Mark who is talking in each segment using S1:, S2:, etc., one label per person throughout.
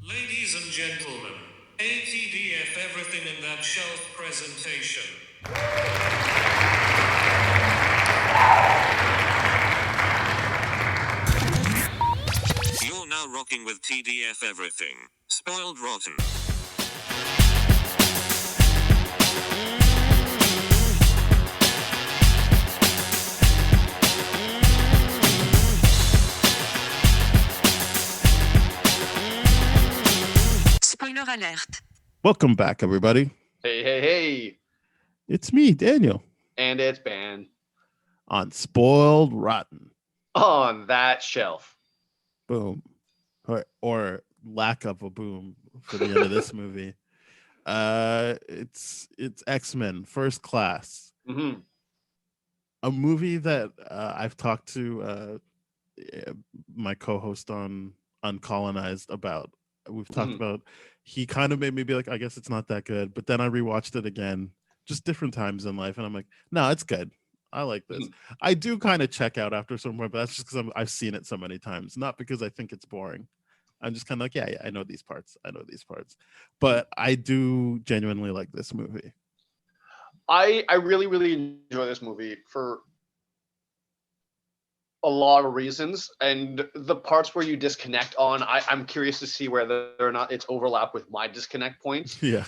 S1: Ladies and gentlemen, ATDF everything in that shelf presentation. You're now rocking with TDF everything. Spoiled rotten.
S2: Spoiler alert.
S3: Welcome back, everybody.
S4: Hey.
S3: It's me, Daniel,
S4: And it's banned
S3: on Spoiled Rotten.
S4: on that shelf.
S3: Boom. Or lack of a boom for the end of this movie. It's X-Men First Class.
S4: Mm-hmm.
S3: A movie that I've talked to my co-host on Uncolonized about. We've talked about. He kind of made me be like, I guess it's not that good. But then I rewatched it again, just different times in life, and I'm like, no, it's good. I like this. I do kind of check out after some point, but that's just because I've seen it so many times, not because I think it's boring. I'm just kind of like, yeah, I know these parts. But I do genuinely like this movie.
S4: I really, really enjoy this movie for a lot of reasons, and the parts where you disconnect on, I'm curious to see whether or not it's overlap with my disconnect points.
S3: Yeah.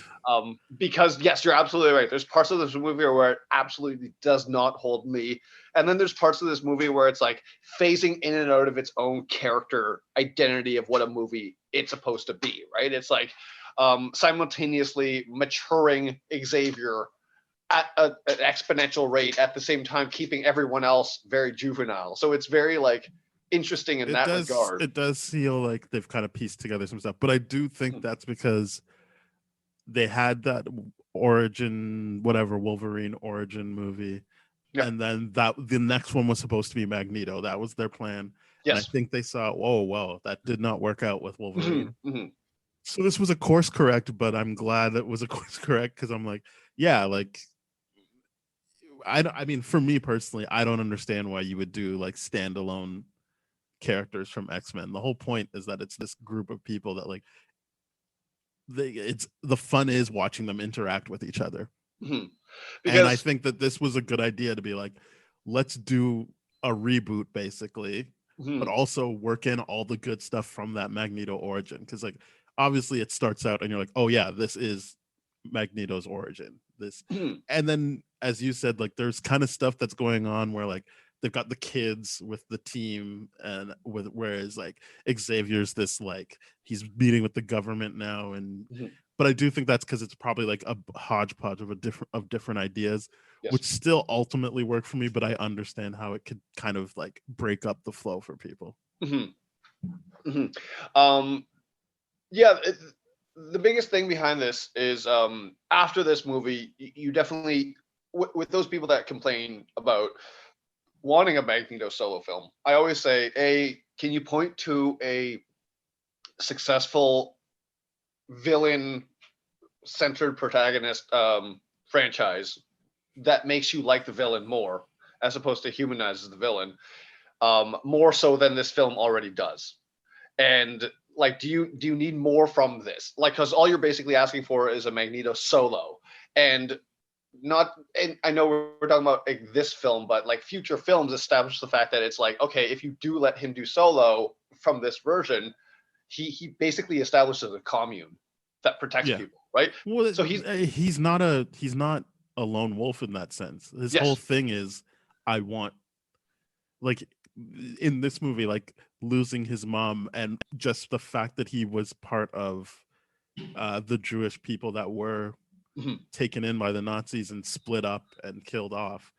S4: Because yes, you're absolutely right. There's parts of this movie where it absolutely does not hold me, and then there's parts of this movie where it's like phasing in and out of its own character identity of what a movie it's supposed to be. Right? It's like simultaneously maturing Xavier at an exponential rate, at the same time keeping everyone else very juvenile. So it's very like interesting in that regard.
S3: It does feel like they've kind of pieced together some stuff, but I do think that's because they had that origin, whatever, Wolverine origin movie. Yeah. And then the next one was supposed to be Magneto. That was their plan. Yes. And I think they saw, well, that did not work out with Wolverine. Mm-hmm. So this was a course correct, but I'm glad it was a course correct because I'm like, yeah, like I mean, for me personally, I don't understand why you would do like standalone characters from X-Men. The whole point is that it's this group of people that like the fun is watching them interact with each other. Mm-hmm. And I think that this was a good idea to be like, let's do a reboot basically, but also work in all the good stuff from that Magneto origin. Because like obviously it starts out and you're like, oh yeah, this is Magneto's origin. And then as you said, like there's kind of stuff that's going on where like they've got the kids with the team, and whereas like Xavier's this like he's meeting with the government now, and but I do think that's because it's probably like a hodgepodge of different ideas, yes, which still ultimately work for me. But I understand how it could kind of like break up the flow for people.
S4: Yeah. The biggest thing behind this is after this movie, you definitely, with those people that complain about wanting a Magneto solo film, I always say, can you point to a successful villain-centered protagonist franchise that makes you like the villain more, as opposed to humanizes the villain, more so than this film already does? And like, do you need more from this? Like, because all you're basically asking for is a Magneto solo, and I know we're talking about like this film, but like future films establish the fact that it's like, okay, if you do let him do solo from this version, he basically establishes a commune that protects people, right?
S3: Well, so he's not a lone wolf in that sense. His whole thing is, I want, like in this movie, like losing his mom and just the fact that he was part of the Jewish people that were taken in by the Nazis and split up and killed off.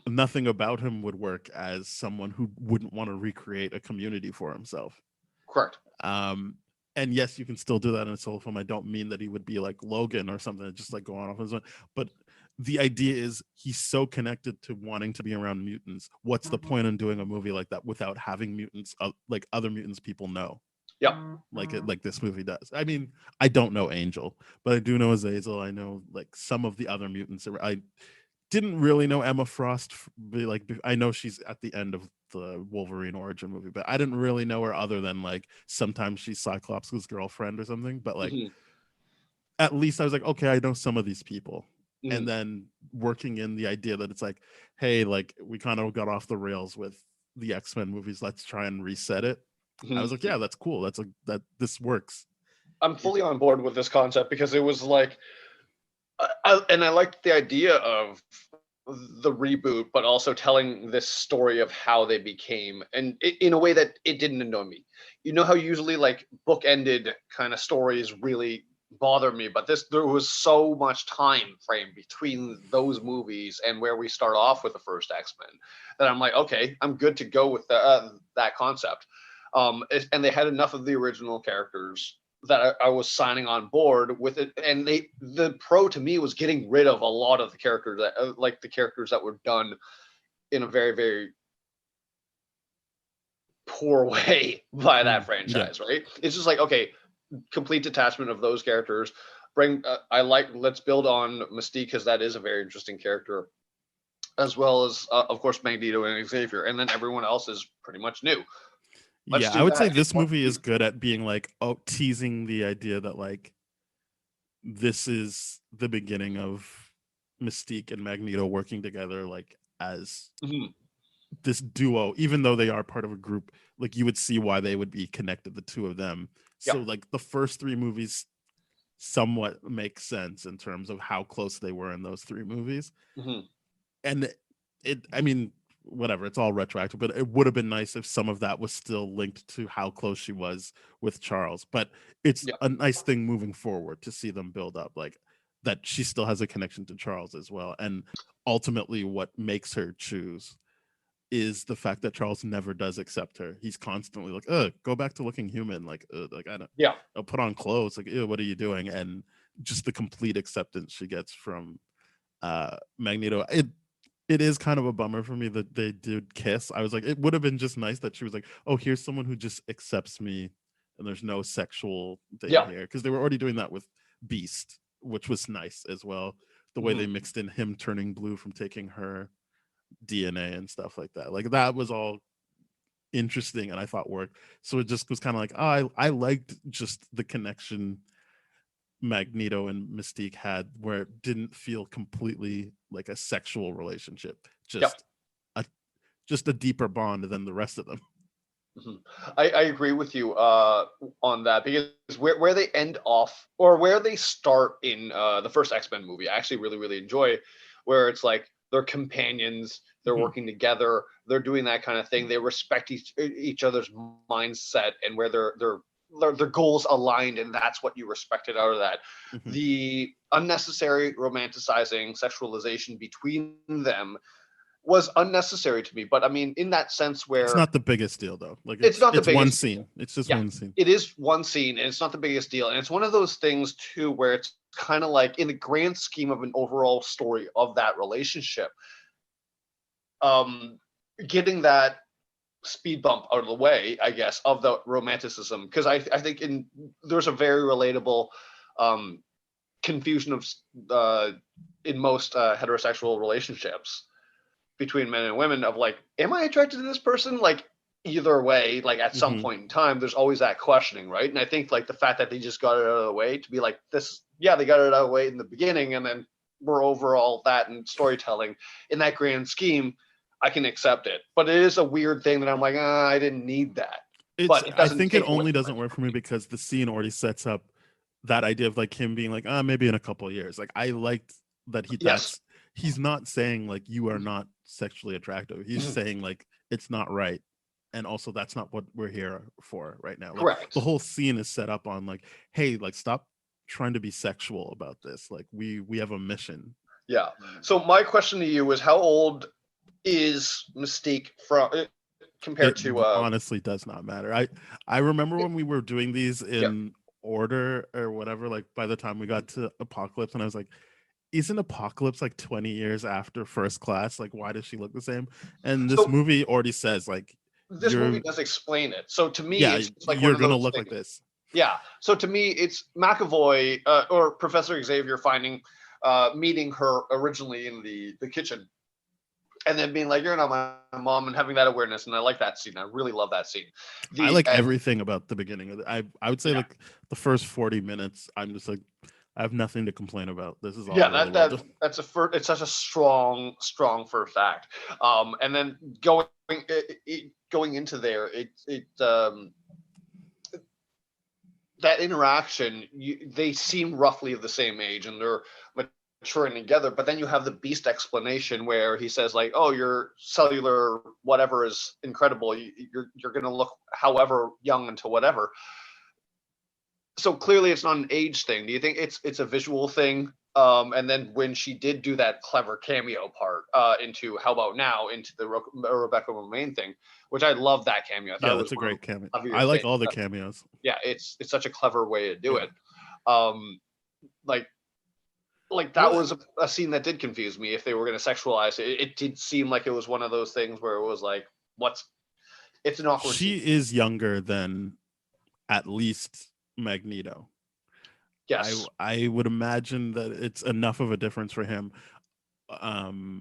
S3: Nothing about him would work as someone who wouldn't want to recreate a community for himself.
S4: Correct.
S3: And yes, you can still do that in a solo film. I don't mean that he would be like Logan or something, just like going off his own. But the idea is he's so connected to wanting to be around mutants. What's the point in doing a movie like that without having mutants, like other mutants people know?
S4: Yeah,
S3: like this movie does. I mean, I don't know Angel, but I do know Azazel. I know like some of the other mutants. I didn't really know Emma Frost. Like I know she's at the end of the Wolverine origin movie, but I didn't really know her other than like sometimes she's Cyclops' girlfriend or something. But like at least I was like, okay, I know some of these people. And then working in the idea that it's like, hey, like we kind of got off the rails with the X-Men movies. Let's try and reset it. I was like, yeah, that's cool. That this works.
S4: I'm fully on board with this concept because it was like, I liked the idea of the reboot, but also telling this story of how they became, and in a way that it didn't annoy me. You know how usually like book-ended kind of stories really bother me, but there was so much time frame between those movies and where we start off with the first X-Men that I'm like, okay, I'm good to go with that concept. And they had enough of the original characters that I was signing on board with it, and the pro to me was getting rid of a lot of the characters that like the characters that were done in a very, very poor way by that franchise, right? It's just like, okay, complete detachment of those characters. Let's build on Mystique because that is a very interesting character, as well as of course Magneto and Xavier, and then everyone else is pretty much new.
S3: I would say this movie is good at being like, teasing the idea that like this is the beginning of Mystique and Magneto working together, like as this duo, even though they are part of a group. Like you would see why they would be connected, the two of them. So like the first three movies somewhat make sense in terms of how close they were in those three movies. And I mean, whatever, it's all retroactive, but it would have been nice if some of that was still linked to how close she was with Charles. But it's a nice thing moving forward to see them build up like that she still has a connection to Charles as well. And ultimately what makes her choose is the fact that Charles never does accept her. He's constantly like, go back to looking human. Like I don't, I'll put on clothes. Like, what are you doing? And just the complete acceptance she gets from Magneto. It is kind of a bummer for me that they did kiss. I was like, it would have been just nice that she was like, oh, here's someone who just accepts me and there's no sexual thing here. Because they were already doing that with Beast, which was nice as well. The way they mixed in him turning blue from taking her DNA and stuff like that. Like that was all interesting and I thought worked. So it just was kind of like, I liked just the connection Magneto and Mystique had where it didn't feel completely like a sexual relationship, just a deeper bond than the rest of them.
S4: I agree with you on that, because where they end off or where they start in the first X-Men movie, I actually really, really enjoy, where it's like they're companions, they're working together, they're doing that kind of thing, they respect each other's mindset and where their goals aligned, and that's what you respected out of that. The unnecessary romanticizing, sexualization between them was unnecessary to me. But I mean, in that sense where
S3: it's not the biggest deal though. Like
S4: it's not the biggest
S3: one scene. It's just one scene.
S4: It is one scene and it's not the biggest deal. And it's one of those things too where it's kind of like in the grand scheme of an overall story of that relationship, getting that speed bump out of the way, I guess, of the romanticism, because I think there's a very relatable confusion of in most heterosexual relationships between men and women of like, am I attracted to this person? Like either way, like at some point in time, there's always that questioning, right? And I think like the fact that they just got it out of the way to be like this, they got it out of the way in the beginning, and then we're over all that and storytelling in that grand scheme, I can accept it. But it is a weird thing that I'm like, I didn't need that.
S3: I think it only doesn't work for me because the scene already sets up that idea of like him being like, maybe in a couple of years. Like I liked that he's not saying like you are not sexually attractive. He's saying like it's not right. And also that's not what we're here for right now. Like,
S4: correct.
S3: The whole scene is set up on like, hey, like stop trying to be sexual about this. Like we have a mission.
S4: Yeah. So my question to you is, how old is Mystique from compared to
S3: honestly does not matter. I remember when we were doing these in order or whatever, like by the time we got to Apocalypse, and I was like, isn't Apocalypse like 20 years after First Class? Like why does she look the same? And this movie already says like
S4: this movie does explain it. So to me, it's like
S3: you're gonna look like this.
S4: Yeah. So to me, it's McAvoy or Professor Xavier meeting her originally in the kitchen, and then being like, "You're not my mom," and having that awareness. And I like that scene. I really love that scene.
S3: I like everything about the beginning of it. I would say like the first 40 minutes, I'm just like, I have nothing to complain about. This is all really well done.
S4: That's it's such a strong first act. And then going into there, that interaction, they seem roughly of the same age, and they're maturing together. But then you have the Beast explanation where he says like, "Oh, your cellular whatever is incredible. You're going to look however young into whatever." So clearly, it's not an age thing. Do you think it's a visual thing? And then when she did do that clever cameo part into How About Now, into the Rebecca Romaine thing, which I love that cameo. I thought
S3: Yeah, that's a great cameo. I like all the cameos.
S4: Yeah, it's such a clever way to do it. Like that was a scene that did confuse me. If they were going to sexualize it, it did seem like it was one of those things where it was like, it's an awkward
S3: She
S4: scene.
S3: is younger than at least Magneto.
S4: Yes.
S3: I would imagine that it's enough of a difference for him. But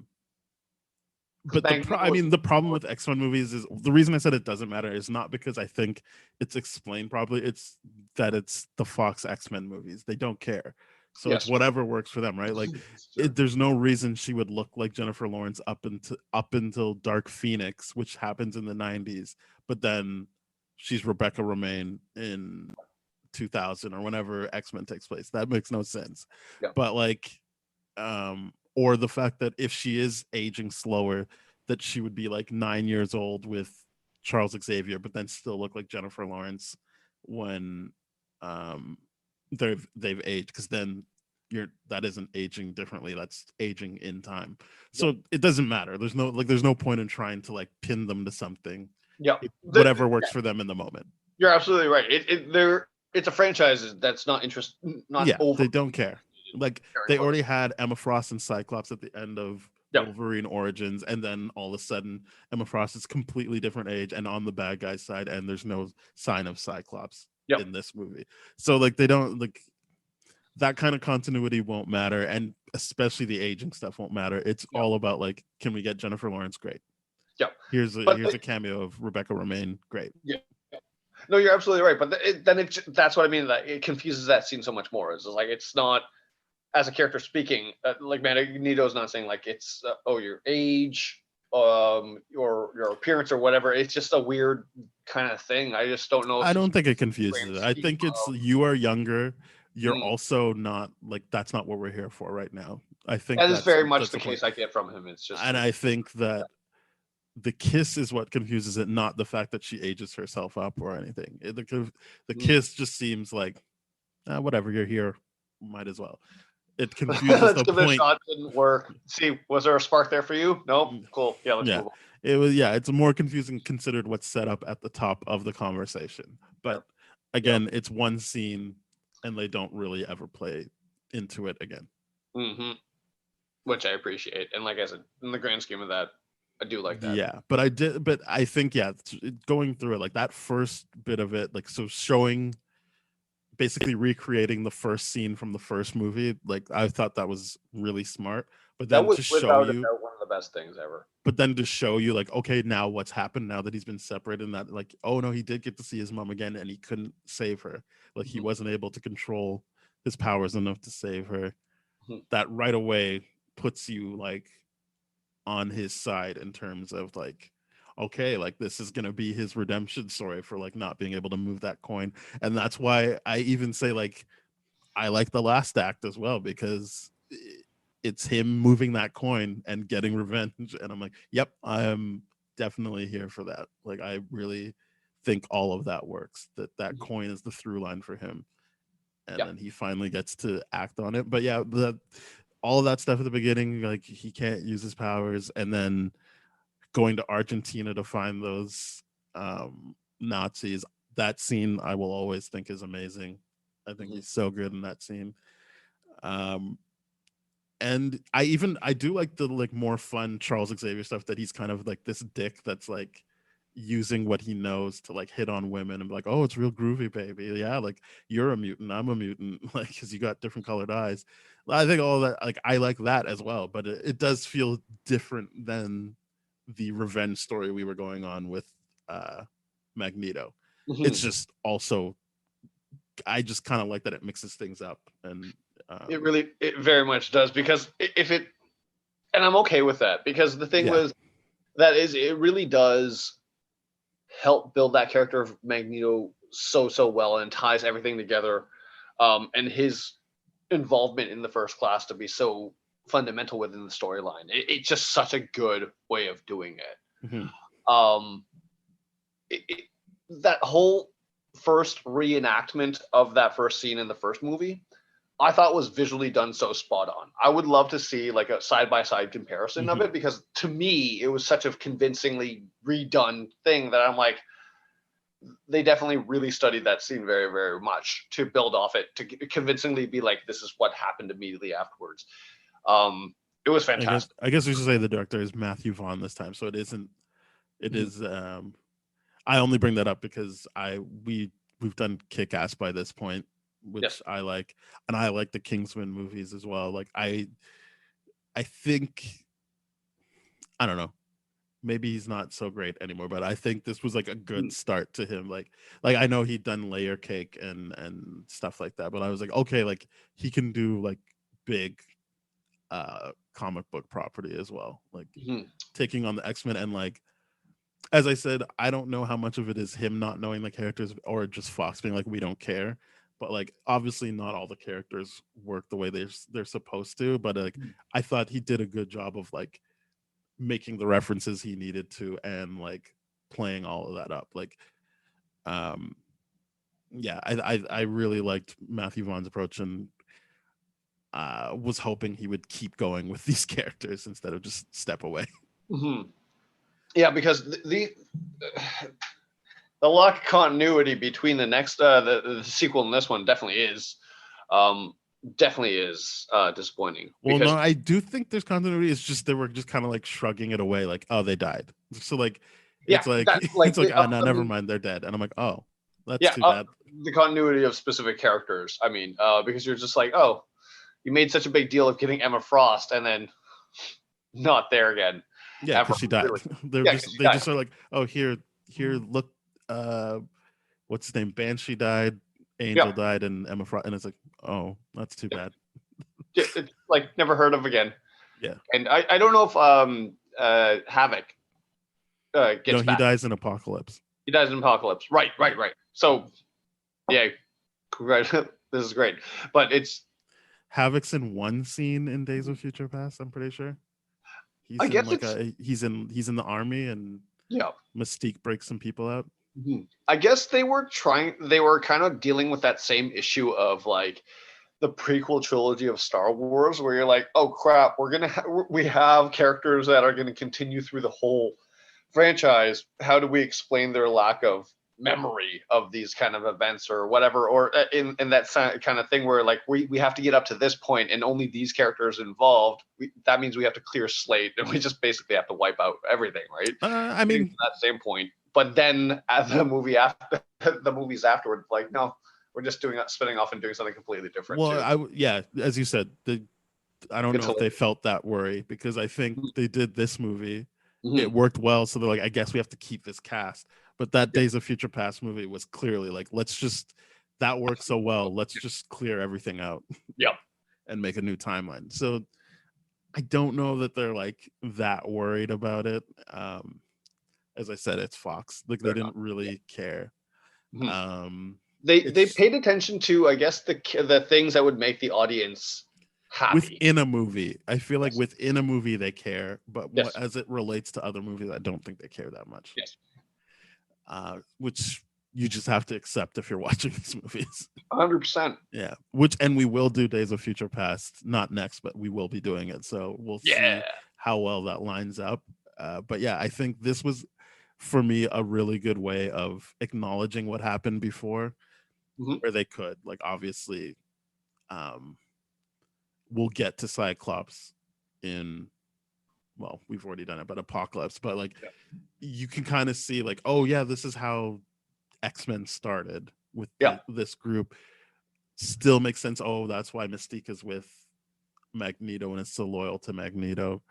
S3: the problem with X-Men movies is, the reason I said it doesn't matter is not because I think it's explained properly. It's that it's the Fox X-Men movies. They don't care. So it's whatever works for them, right? Like, there's no reason she would look like Jennifer Lawrence up until Dark Phoenix, which happens in the 90s. But then she's Rebecca Romaine in 2000 or whenever X-Men takes place. That makes no sense.
S4: Yeah.
S3: But like, or the fact that if she is aging slower, that she would be like 9 years old with Charles Xavier, but then still look like Jennifer Lawrence when they've aged, because then that isn't aging differently, that's aging in time. So it doesn't matter. There's no point in trying to like pin them to something.
S4: Yeah,
S3: whatever works for them in the moment.
S4: You're absolutely right. It's a franchise that's not
S3: they don't care. Like, they already had Emma Frost and Cyclops at the end of Wolverine Origins, and then all of a sudden Emma Frost is completely different age and on the bad guy side, and there's no sign of Cyclops in this movie. So like, they don't, like, that kind of continuity won't matter, and especially the aging stuff won't matter. It's all about like, can we get Jennifer Lawrence? Great.
S4: Yeah.
S3: Here's a cameo of Rebecca Romaine. Great.
S4: Yeah. No, you're absolutely right. But that's what I mean. That it confuses that scene so much more. It's like, it's not, as a character speaking, like Magneto's not saying like it's your age, your appearance or whatever. It's just a weird kind of thing. I just don't know.
S3: I don't think it confuses it. I think it's, you are younger. You're also not, like, that's not what we're here for right now. I think
S4: that is very much the case I get from him. It's just,
S3: and I think that the kiss is what confuses it, not the fact that she ages herself up or anything. The kiss just seems like, whatever, you're here, might as well. It confuses the point.
S4: The shot didn't work. See, was there a spark there for you? Nope. Cool. Yeah, let's move on.
S3: It was, it's more confusing considered what's set up at the top of the conversation. But again, it's one scene, and they don't really ever play into it again.
S4: Mm-hmm. Which I appreciate. And like I said, in the grand scheme of that, I do like that.
S3: Yeah, but I think, going through it, like that first bit of it, like, so showing, basically recreating the first scene from the first movie, like, I thought that was really smart. But then to show you
S4: one of the best things ever.
S3: But then to show you, like, okay, now what's happened now that he's been separated, and that, like, oh no, he did get to see his mom again, and he couldn't save her. Like, he wasn't able to control his powers enough to save her. That right away puts you like on his side in terms of like, okay, like, this is gonna be his redemption story for like not being able to move that coin. And that's why I even say, like, I like the last act as well, because it's him moving that coin and getting revenge. And I'm like, yep, I'm definitely here for that. Like, I really think all of that works, that coin is the through line for him. And then he finally gets to act on it. But yeah, all of that stuff at the beginning, like, he can't use his powers, and then going to Argentina to find those Nazis. That scene I will always think is amazing. I think he's so good in that scene. And I do like the, like, more fun Charles Xavier stuff, that he's kind of like this dick that's like using what he knows to like hit on women and be like, oh, it's real groovy, baby. Yeah, like you're a mutant, I'm a mutant, like because you got different colored eyes. I think all that, like I like that as well, but it does feel different than the revenge story we were going on with Magneto. It's just also, I just kind of like that it mixes things up, and
S4: it very much does, because if it, and I'm okay with that, because the thing was that is, it really does help build that character of Magneto so well, and ties everything together, and his involvement in the First Class to be so fundamental within the storyline. It's just such a good way of doing it. That whole first reenactment of that first scene in the first movie, I thought was visually done so spot on. I would love to see like a side-by-side comparison of it, because to me it was such a convincingly redone thing that I'm like, they definitely really studied that scene very, very much to build off it, to convincingly be like, this is what happened immediately afterwards. It was fantastic.
S3: I guess we should say the director is Matthew Vaughn this time, so it isn't. It is. I only bring that up because we've done Kick-Ass by this point, which I like, and I like the Kingsman movies as well. Like I think, I don't know, maybe he's not so great anymore, but I think this was like a good start to him. Like I know he'd done Layer Cake and stuff like that, but I was like, okay, like he can do like big comic book property as well, like taking on the X-Men. And like, as I said, I don't know how much of it is him not knowing the characters or just Fox being like, we don't care. But like, obviously not all the characters work the way they're supposed to. But like, I thought he did a good job of like making the references he needed to, and like playing all of that up. Like, yeah, I really liked Matthew Vaughn's approach, and was hoping he would keep going with these characters instead of just step away.
S4: Yeah, because the lack of continuity between the next the sequel and this one definitely is disappointing.
S3: Well, no, I do think there's continuity. It's just they were just kind of like shrugging it away, like, oh, they died. So like, it's it's like, oh no, never mind, they're dead. And I'm like, oh, that's too bad.
S4: The continuity of specific characters. I mean, because you're just like, oh, you made such a big deal of getting Emma Frost, and then not there again.
S3: Yeah, because she died. They just are like, oh, here, look, what's his name? Banshee died, Angel died, and Emma Frost, and it's like, oh, that's too bad.
S4: It's like never heard of again.
S3: Yeah,
S4: and I don't know if Havoc gets back.
S3: He dies in Apocalypse.
S4: He dies in Apocalypse. Right. So, yeah, this is great, but it's
S3: Havoc's in one scene in Days of Future Past, I'm pretty sure. He's in the army, and Mystique breaks some people out.
S4: I guess they were kind of dealing with that same issue of like the prequel trilogy of Star Wars, where you're like, oh crap, we have characters that are going to continue through the whole franchise. How do we explain their lack of memory of these kind of events or whatever, or in that kind of thing where like we have to get up to this point and only these characters involved. That means we have to clear slate, and we just basically have to wipe out everything, right?
S3: I mean, Well, as you said, I don't know if they felt that worry, because I think they did this movie. It worked well, so they're like, I guess we have to keep this cast. But that Days of Future Past movie was clearly like, that worked so well, let's just clear everything out. And make a new timeline. So I don't know that they're like that worried about it. As I said, it's Fox. Like, they didn't really care.
S4: They paid attention to, I guess, the things that would make the audience happy
S3: within a movie. I feel like within a movie they care, but as it relates to other movies, I don't think they care that much. Which you just have to accept if you're watching these movies.
S4: 100%.
S3: Yeah. And we will do Days of Future Past, not next, but we will be doing it. So we'll see how well that lines up. But yeah, I think this was, for me, a really good way of acknowledging what happened before, where they could. Like, obviously, we'll get to Cyclops in well, we've already done it, but Apocalypse. But like, you can kind of see like, oh yeah, this is how X-Men started with this group. Still makes sense. Oh, that's why Mystique is with Magneto and is so loyal to Magneto.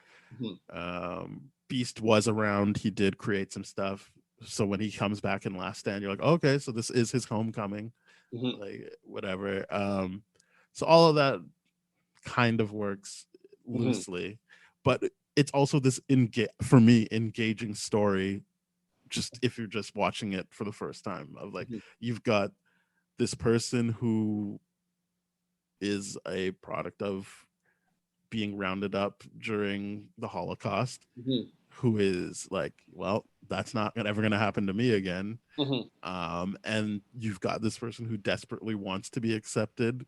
S3: Beast was around. He did create some stuff. So when he comes back in Last Stand, you're like, okay, so this is his homecoming. Like whatever. So all of that kind of works loosely, but it's also this for me engaging story. Just if you're just watching it for the first time, of like you've got this person who is a product of being rounded up during the Holocaust, who is like, well, that's not ever going to happen to me again. And you've got this person who desperately wants to be accepted.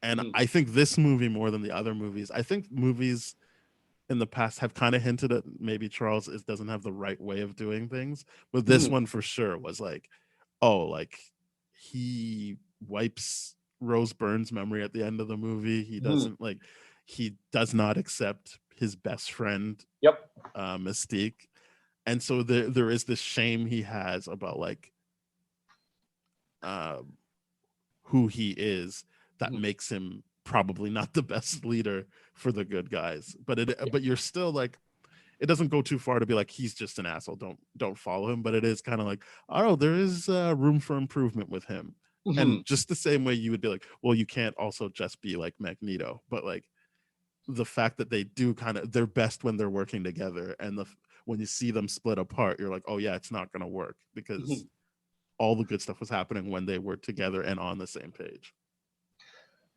S3: And I think this movie, more than the other movies, I think movies in the past have kind of hinted at maybe Charles doesn't have the right way of doing things, but this one for sure was like, oh, like he wipes Rose Byrne's memory at the end of the movie. He doesn't like, he does not accept his best friend, Mystique. And so there is this shame he has about like who he is that makes him probably not the best leader for the good guys. But you're still like, it doesn't go too far to be like he's just an asshole. Don't follow him. But it is kind of like, oh, there is room for improvement with him. And just the same way you would be like, well, you can't also just be like Magneto. But like the fact that they do kind of their best when they're working together, and when you see them split apart, you're like, oh yeah, it's not going to work, because all the good stuff was happening when they were together and on the same page.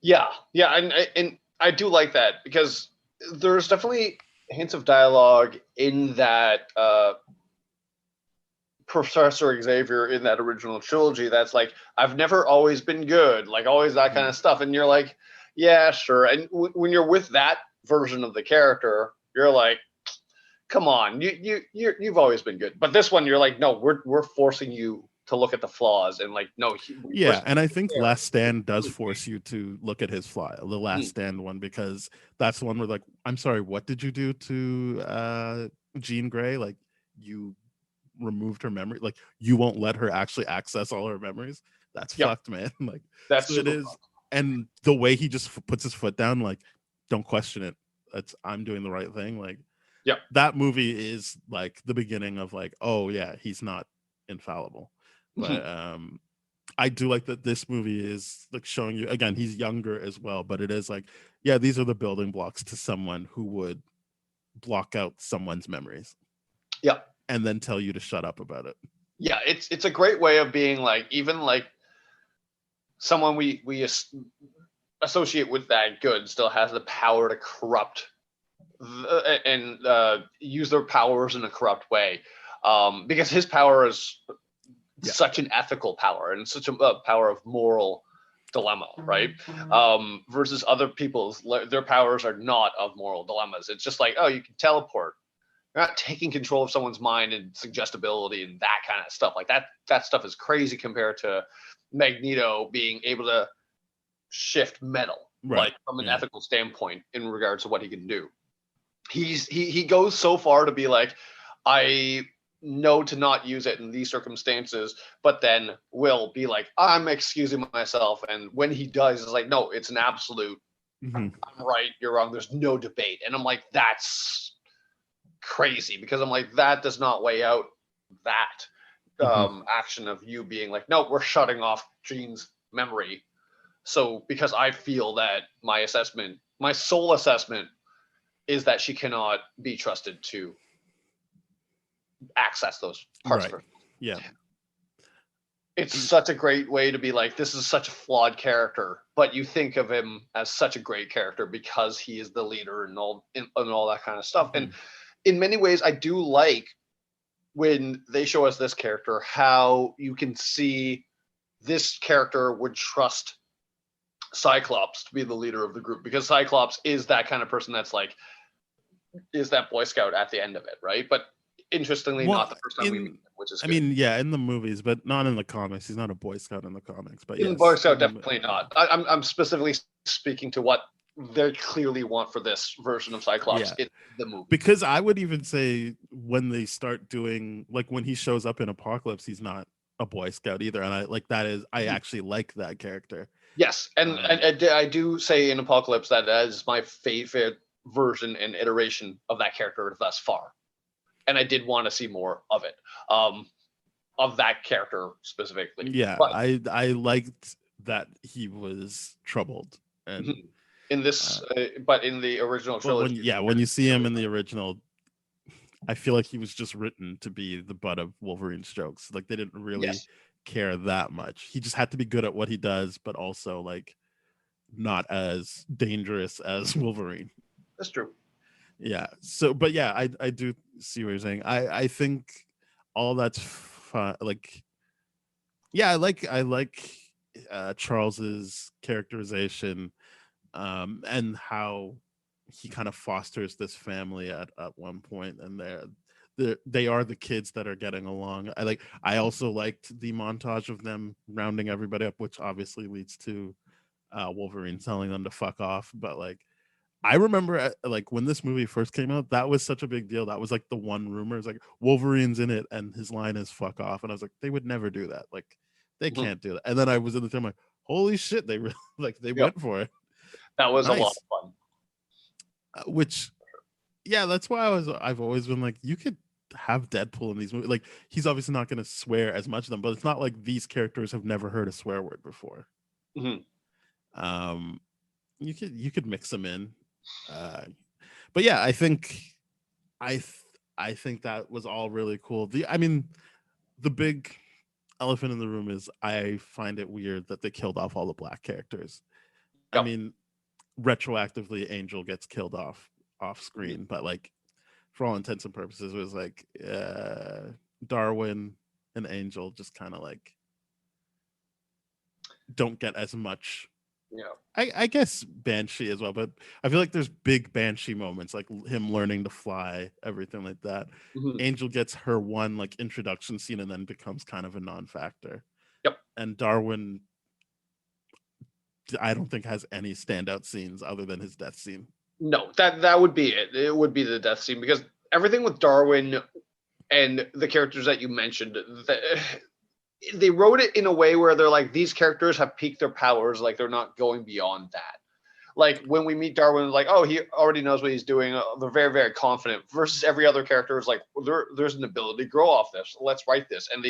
S3: Yeah,
S4: and I do like that, because there's definitely hints of dialogue in that Professor Xavier in that original trilogy that's like, I've never always been good, like always that kind of stuff. And you're like, yeah, sure. And when you're with that version of the character, you're like, come on, you've always been good. But this one, you're like, no, we're forcing you to look at the flaws, and like, no.
S3: And I think Last Stand does force you to look at his flaw, the Last Stand one, because that's the one where like, I'm sorry, what did you do to Jean Grey? Like, you removed her memory, like you won't let her actually access all her memories. That's fucked, man. Like, that's so it is fucked. And the way he just puts his foot down, like, don't question it, I'm doing the right thing. Like, that movie is like the beginning of like, oh yeah, he's not infallible. But I do like that this movie is like showing you, again, he's younger as well, but it is like, yeah, these are the building blocks to someone who would block out someone's memories and then tell you to shut up about it.
S4: It's a great way of being like, even like someone we associate with that good still has the power to corrupt and use their powers in a corrupt way, because his power is such an ethical power and such a power of moral dilemma, right? Versus other people's, their powers are not of moral dilemmas. It's just like, oh, you can teleport. You're not taking control of someone's mind and suggestibility and that kind of stuff. Like that stuff is crazy compared to Magneto being able to shift metal, like from an ethical standpoint in regards to what he can do. He goes so far to be like, I know to not use it in these circumstances, but then will be like, I'm excusing myself. And when he does, it's like, no, it's an absolute, I'm right, you're wrong. There's no debate. And I'm like, that's crazy, because I'm like, that does not weigh out that action of you being like, no, we're shutting off Jean's memory. So because I feel that my sole assessment is that she cannot be trusted to access those parts of her. It's such a great way to be like, this is such a flawed character, but you think of him as such a great character because he is the leader and all that kind of stuff. And in many ways, I do like when they show us this character, how you can see this character would trust Cyclops to be the leader of the group, because Cyclops is that kind of person that's like, is that Boy Scout at the end of it, right? But interestingly, not the first time we meet him, which is good.
S3: I mean, in the movies, but not in the comics. He's not a Boy Scout in the comics, but
S4: in Boy Scout, definitely not. I'm specifically speaking to what they clearly want for this version of Cyclops in the movie.
S3: Because I would even say when they start doing, like, when he shows up in Apocalypse, he's not a Boy Scout either, and I like that is I actually like that character.
S4: Yes, and I do say in Apocalypse that is my favorite version and iteration of that character thus far, and I did want to see more of it, of that character specifically.
S3: Yeah,
S4: but,
S3: I liked that he was troubled, and
S4: in this, but in the original trilogy,
S3: when you see him in the original, I feel like he was just written to be the butt of Wolverine's jokes. Like they didn't really care that much. He just had to be good at what he does, but also like not as dangerous as Wolverine.
S4: That's true.
S3: Yeah. So, but yeah, I do see what you're saying. I think all that's fun. Like, yeah, I like Charles's characterization, and how he kind of fosters this family at one point, and they are the kids that are getting along. I also liked the montage of them rounding everybody up, which obviously leads to Wolverine telling them to fuck off. But like, I remember like when this movie first came out, that was such a big deal. That was like the one rumor is like Wolverine's in it and his line is fuck off. And I was like, they would never do that. Like they can't do that. And then I was in the time like, holy shit, they really like they went for it.
S4: That was a lot of fun.
S3: Which, yeah, that's why I've always been like, you could have Deadpool in these movies. Like he's obviously not going to swear as much of them, but it's not like these characters have never heard a swear word before. You could mix them in, but yeah, I think that was all really cool. The big elephant in the room is I find it weird that they killed off all the black characters. I mean, retroactively Angel gets killed off screen, but like for all intents and purposes it was like Darwin and Angel just kind of like don't get as much. I guess Banshee as well, but I feel like there's big Banshee moments, like him learning to fly, everything like that. Angel gets her one like introduction scene and then becomes kind of a non-factor. And Darwin, I don't think has any standout scenes other than his death scene.
S4: No, that would be it. It would be the death scene, because everything with Darwin and the characters that you mentioned, they wrote it in a way where they're like, these characters have peaked their powers, like they're not going beyond that. Like when we meet Darwin, like, oh, he already knows what he's doing. They're very, very confident. Versus every other character is like, well, there's an ability to grow off this. Let's write this, and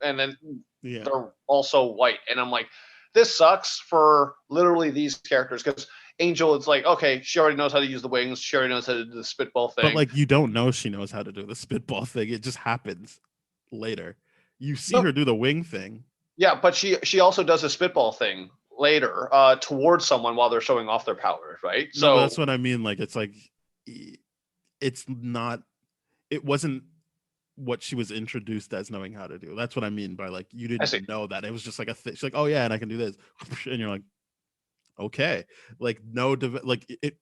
S4: then they're also white, and I'm like, this sucks for literally these characters, because Angel, it's like, okay, she already knows how to use the wings. She already knows how to do the spitball thing.
S3: But like, you don't know she knows how to do the spitball thing. It just happens later. You see her do the wing thing.
S4: Yeah, but she also does a spitball thing later towards someone while they're showing off their powers, right? So
S3: that's what I mean. Like, it's like, it's not, it wasn't what she was introduced as knowing how to do. That's what I mean by like, you didn't know that. It was just like a thing. She's like, oh yeah, and I can do this. And you're like, okay. Like,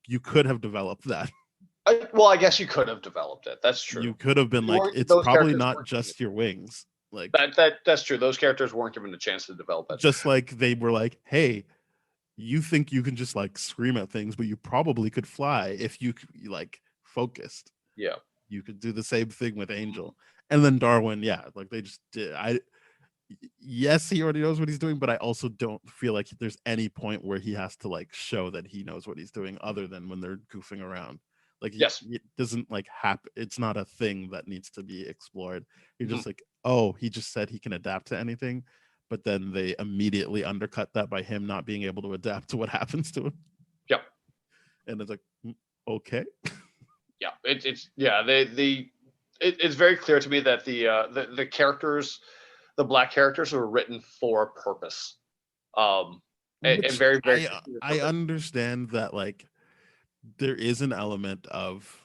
S3: you could have developed that.
S4: Well, I guess you could have developed it. That's true.
S3: You could have been like, it's probably not just your wings. Like
S4: that's true. Those characters weren't given a chance to develop it.
S3: Just like they were like, hey, you think you can just like scream at things, but you probably could fly if you like focused.
S4: Yeah.
S3: You could do the same thing with Angel. And then Darwin, like they just did. Yes, he already knows what he's doing, but I also don't feel like there's any point where he has to like show that he knows what he's doing other than when they're goofing around. Like, it doesn't like happen. It's not a thing that needs to be explored. You're just like, oh, he just said he can adapt to anything, but then they immediately undercut that by him not being able to adapt to what happens to him.
S4: Yep.
S3: And it's like, okay.
S4: Yeah, it's very clear to me that the characters, the black characters, were written for a purpose. And very, very.
S3: I understand that, like, there is an element of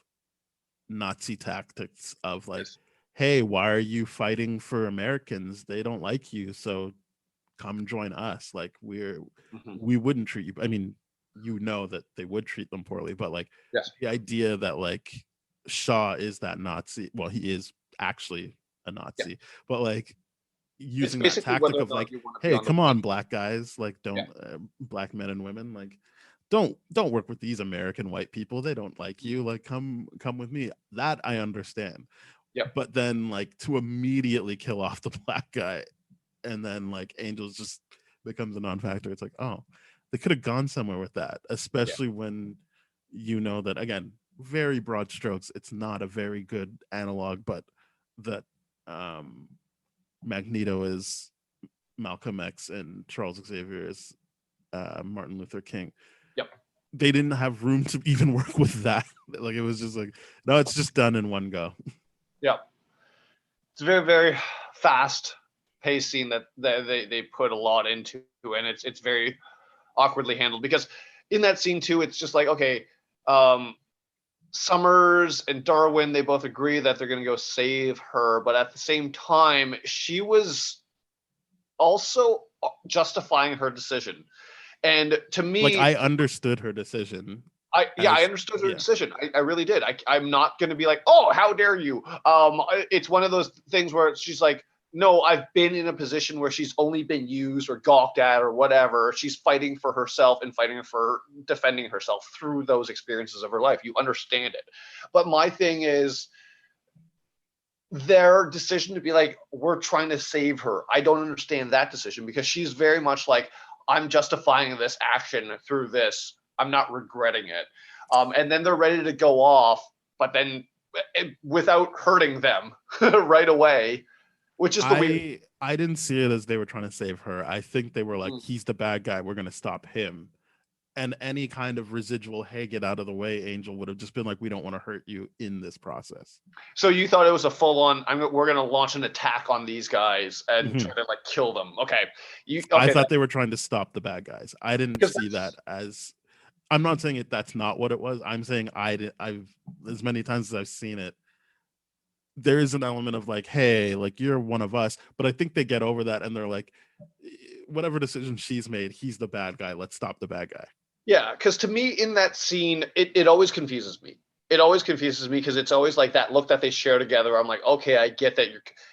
S3: Nazi tactics of like, hey, why are you fighting for Americans? They don't like you, so come join us. Like, we wouldn't treat you. I mean, you know that they would treat them poorly, but like the idea that like Shaw is that Nazi, well, he is actually a Nazi, but like using that tactic of like, hey, come on, black guys, like don't black men and women, like don't work with these American white people. They don't like you. Like come with me. That I understand.
S4: Yep.
S3: But then like to immediately kill off the black guy and then like Angel's just becomes a non-factor. It's like, oh, they could have gone somewhere with that, especially when you know that, again, very broad strokes, it's not a very good analog, but that Magneto is Malcolm X and Charles Xavier is Martin Luther King.
S4: Yep.
S3: They didn't have room to even work with that. Like it was just like, no, it's just done in one go.
S4: Yep. It's a very, very fast paced scene that they put a lot into, and it's very awkwardly handled, because in that scene too, it's just like, okay, Summers and Darwin, they both agree that they're going to go save her, but at the same time, she was also justifying her decision. And to me,
S3: like, I understood her decision.
S4: I understood her decision. I really did. I'm not going to be like, oh, how dare you? It's one of those things where she's like, no, I've been in a position where she's only been used or gawked at or whatever. She's fighting for herself and fighting for defending herself through those experiences of her life. You understand it. But my thing is their decision to be like, we're trying to save her. I don't understand that decision, because she's very much like, I'm justifying this action through this. I'm not regretting it. And then they're ready to go off, but then without hurting them right away. Which is the weird.
S3: I didn't see it as they were trying to save her. I think they were like, he's the bad guy. We're going to stop him. And any kind of residual, hey, get out of the way, Angel would have just been like, we don't want to hurt you in this process.
S4: So you thought it was a full-on, we're going to launch an attack on these guys and try to like kill them. Okay.
S3: I thought they were trying to stop the bad guys. I didn't see that as, I'm not saying that's not what it was. I'm saying I've as many times as I've seen it, there is an element of like, hey, like you're one of us, but I think they get over that and they're like, whatever decision she's made, he's the bad guy. Let's stop the bad guy.
S4: Yeah, because to me in that scene, it always confuses me. It always confuses me because it's always like that look that they share together. I'm like, okay, I get that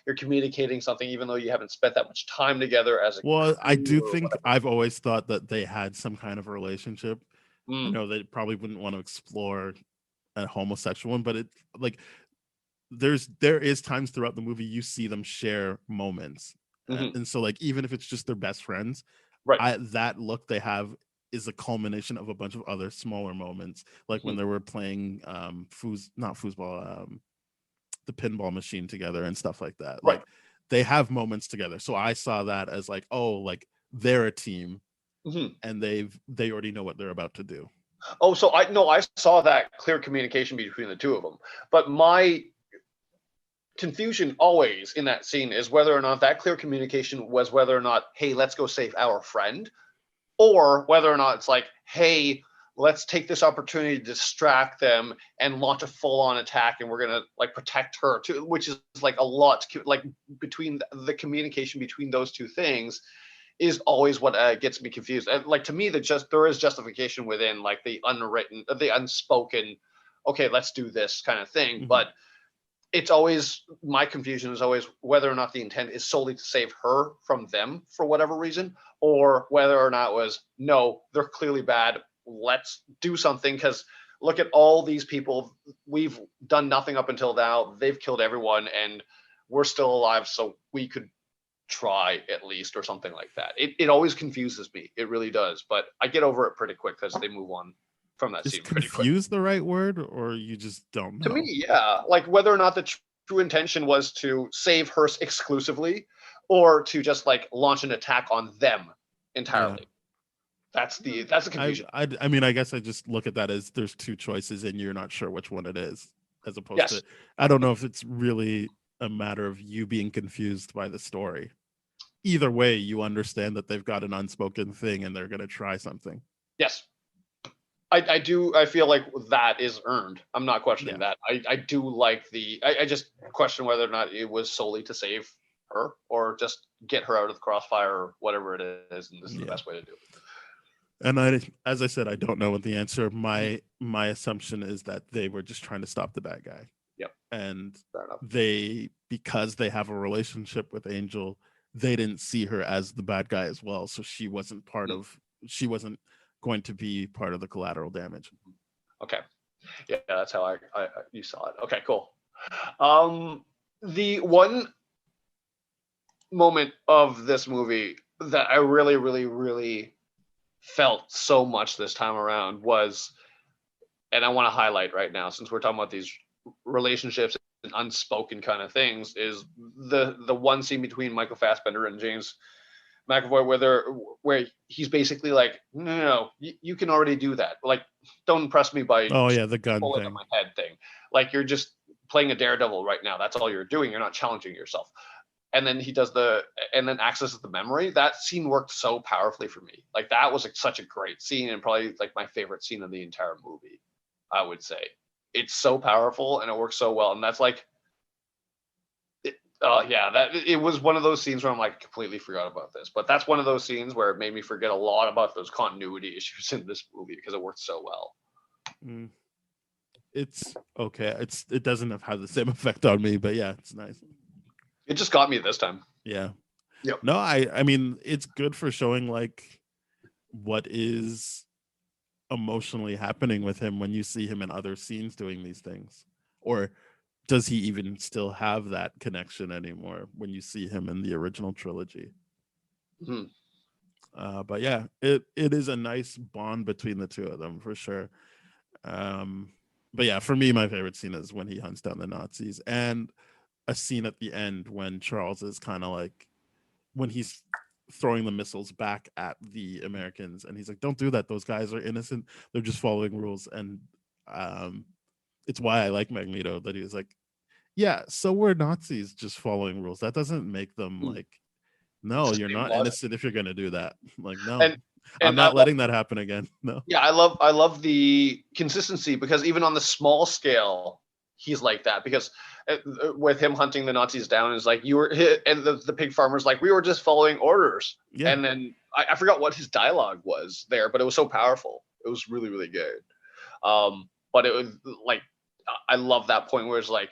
S4: you're communicating something, even though you haven't spent that much time together as a.
S3: Well, I do think I've always thought that they had some kind of relationship. You know, they probably wouldn't want to explore a homosexual one, but it like there is times throughout the movie you see them share moments, and so like even if it's just their best friends,
S4: right?
S3: That look they have is a culmination of a bunch of other smaller moments, like when they were playing foosball, the pinball machine together and stuff like that.
S4: Right.
S3: Like they have moments together, so I saw that as like, oh, like they're a team, and they already know what they're about to do.
S4: Oh, so I saw that clear communication between the two of them, but my confusion always in that scene is whether or not that clear communication was whether or not, hey, let's go save our friend, or whether or not it's like, hey, let's take this opportunity to distract them and launch a full-on attack, and we're gonna like protect her too, which is like a lot like between the communication between those two things is always what gets me confused. And like to me, there is justification within like the unwritten, the unspoken, okay, let's do this kind of thing, but it's always, my confusion is always whether or not the intent is solely to save her from them for whatever reason, or whether or not it was, no, they're clearly bad, let's do something, because look at all these people, we've done nothing up until now, they've killed everyone, and we're still alive, so we could try at least, or something like that. It always confuses me, it really does, but I get over it pretty quick because they move on from that scene pretty quick.
S3: Confuse the right word, or you just don't know?
S4: To me, yeah, like whether or not the true intention was to save her exclusively, or to just like launch an attack on them entirely. That's the confusion.
S3: I mean, I guess I just look at that as there's two choices and you're not sure which one it is, as opposed to, I don't know if it's really a matter of you being confused by the story. Either way, you understand that they've got an unspoken thing and they're going to try something.
S4: Yes. I do. I feel like that is earned. I'm not questioning that. I do like I just question whether or not it was solely to save her or just get her out of the crossfire or whatever it is. And this is the best way to do it.
S3: And as I said, I don't know what the answer. My assumption is that they were just trying to stop the bad guy.
S4: Yep.
S3: And because they have a relationship with Angel, they didn't see her as the bad guy as well. So she wasn't part of, she wasn't going to be part of the collateral damage.
S4: Okay. Yeah, that's how I you saw it. Okay, cool. The one moment of this movie that I really, really, really felt so much this time around was, and I want to highlight right now, since we're talking about these relationships and unspoken kind of things, is the one scene between Michael Fassbender and James McAvoy where he's basically like, no, you can already do that. Like, don't impress me by
S3: the gun
S4: bullet
S3: thing.
S4: in my head thing. Like, you're just playing a daredevil right now. That's all you're doing. You're not challenging yourself. And then he does and then accesses the memory. That scene worked so powerfully for me. Like, that was like such a great scene, and probably like my favorite scene of the entire movie, I would say. It's so powerful and it works so well. And that's like, it was one of those scenes where I'm like, completely forgot about this. But that's one of those scenes where it made me forget a lot about those continuity issues in this movie because it worked so well.
S3: It's okay. It doesn't have the same effect on me, but yeah, it's nice.
S4: It just got me this time.
S3: Yeah.
S4: Yep.
S3: No, I mean, it's good for showing like what is emotionally happening with him when you see him in other scenes doing these things. Or does he even still have that connection anymore when you see him in the original trilogy? But yeah, it is a nice bond between the two of them for sure. But yeah, for me, my favorite scene is when he hunts down the Nazis, and a scene at the end when Charles is kind of like, when he's throwing the missiles back at the Americans, and he's like, don't do that, those guys are innocent, they're just following rules. And it's why I like Magneto, that he was like, yeah, so we're Nazis just following rules. That doesn't make them like, no, you're not innocent if you're gonna do that. Like, no, and I'm not letting that happen again. No.
S4: Yeah, I love the consistency, because even on the small scale, he's like that. Because with him hunting the Nazis down, is like, you were, and the pig farmer's like, we were just following orders. Yeah. And then I forgot what his dialogue was there, but it was so powerful. It was really, really good. But it was like, I love that point where it's like,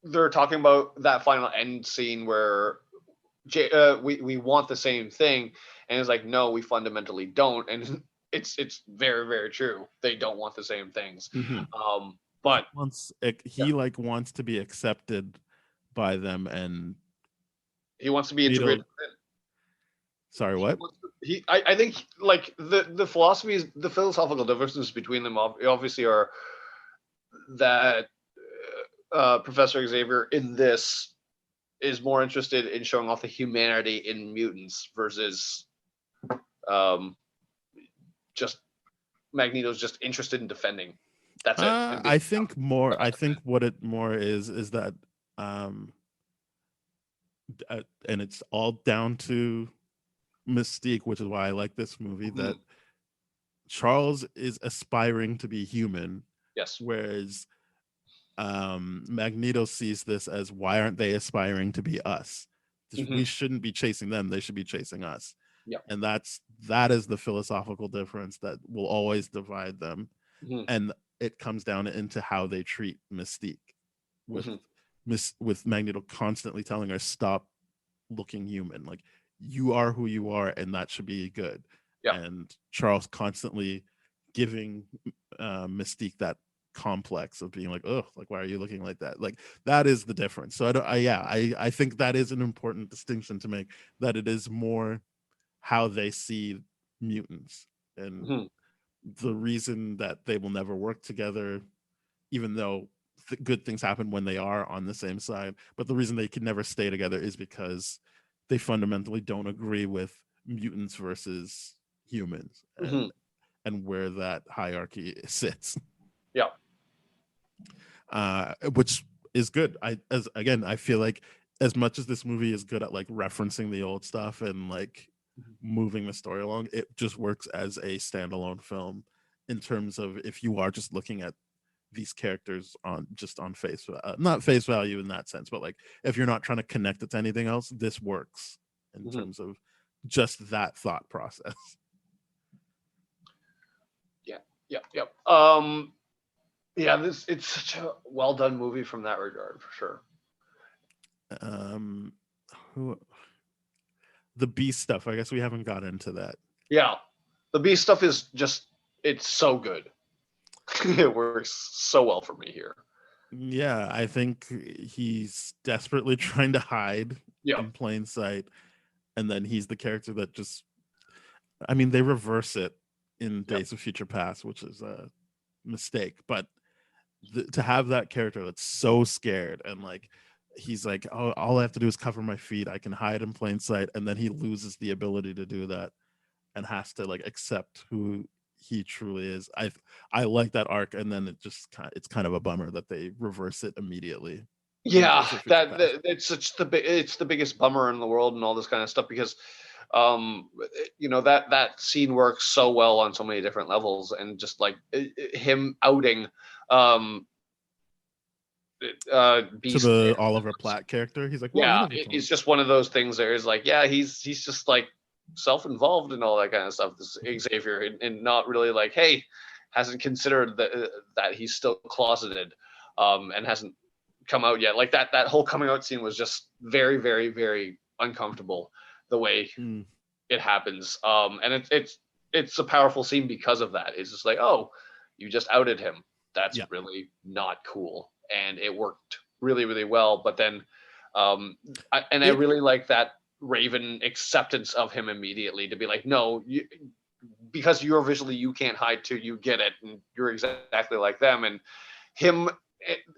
S4: they're talking about that final end scene where we want the same thing, and it's like, no, we fundamentally don't. And it's very, very true. They don't want the same things. But
S3: he wants to be accepted by them, and
S4: he wants to be integrated.
S3: Sorry, what?
S4: I think like the philosophies, the philosophical differences between them obviously are that Professor Xavier in this is more interested in showing off the humanity in mutants versus just Magneto's just interested in defending. That's it.
S3: I think what it more is that and it's all down to Mystique, which is why I like this movie, that Charles is aspiring to be human.
S4: Yes.
S3: Whereas Magneto sees this as, why aren't they aspiring to be us? We shouldn't be chasing them, they should be chasing us.
S4: Yep.
S3: And that is the philosophical difference that will always divide them. And it comes down into how they treat Mystique, with Magneto constantly telling her, stop looking human, like, you are who you are, and that should be good.
S4: Yep.
S3: And Charles constantly giving Mystique that complex of being like, oh, like, why are you looking like that? Like, that is the difference. So I think that is an important distinction to make, that it is more how they see mutants, and the reason that they will never work together, even though good things happen when they are on the same side, but the reason they can never stay together is because they fundamentally don't agree with mutants versus humans, and where that hierarchy sits.
S4: Yeah.
S3: Which is good. I feel like, as much as this movie is good at like referencing the old stuff and like moving the story along, it just works as a standalone film, in terms of, if you are just looking at these characters on face not face value in that sense, but like, if you're not trying to connect it to anything else, this works in terms of just that thought process.
S4: Yep. It's such a well done movie from that regard, for sure.
S3: the Beast stuff, I guess we haven't got into that.
S4: Yeah, the Beast stuff is just, it's so good. It works so well for me here.
S3: Yeah, I think he's desperately trying to hide in plain sight, and then he's the character that just, I mean, they reverse it in Days of Future Past, which is a mistake, but to have that character that's so scared and like he's like, oh, all I have to do is cover my feet, I can hide in plain sight, and then he loses the ability to do that and has to like accept who he truly is. I like that arc, and then it's kind of a bummer that they reverse it immediately.
S4: Yeah, it's the biggest bummer in the world and all this kind of stuff, because that scene works so well on so many different levels, and just like him outing Beast
S3: to the Oliver Platt character, he's like, well,
S4: it's just one of those things there is like, he's just like self-involved and all that kind of stuff, this Xavier, and not really like, hey, hasn't considered that he's still closeted, and hasn't come out yet. Like that whole coming out scene was just very, very, very uncomfortable the way it happens, and it's a powerful scene because of that. It's just like, oh, you just outed him, that's really not cool, and it worked really, really well. But then I really like that Raven acceptance of him immediately, to be like, no, because you're visually, you can't hide too, you get it, and you're exactly like them. And him,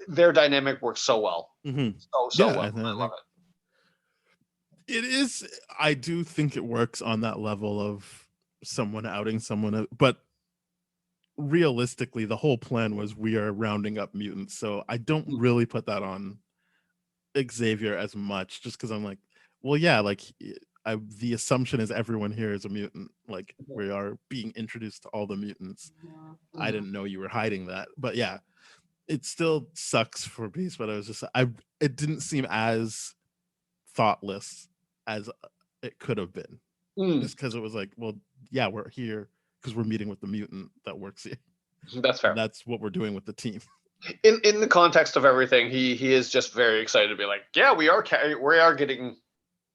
S4: their dynamic works so well. So well. I love it.
S3: It is, I do think it works on that level of someone outing someone, but realistically the whole plan was, we are rounding up mutants, so I don't really put that on Xavier as much, just because I'm like, well, yeah, like the assumption is everyone here is a mutant, like we are being introduced to all the mutants. I didn't know you were hiding that, but yeah, it still sucks for Beast. But I was just, it didn't seem as thoughtless as it could have been, just because it was like, well, yeah, we're here because we're meeting with the mutant that works here.
S4: That's fair.
S3: And that's what we're doing with the team.
S4: In the context of everything, he is just very excited to be like, yeah, we are getting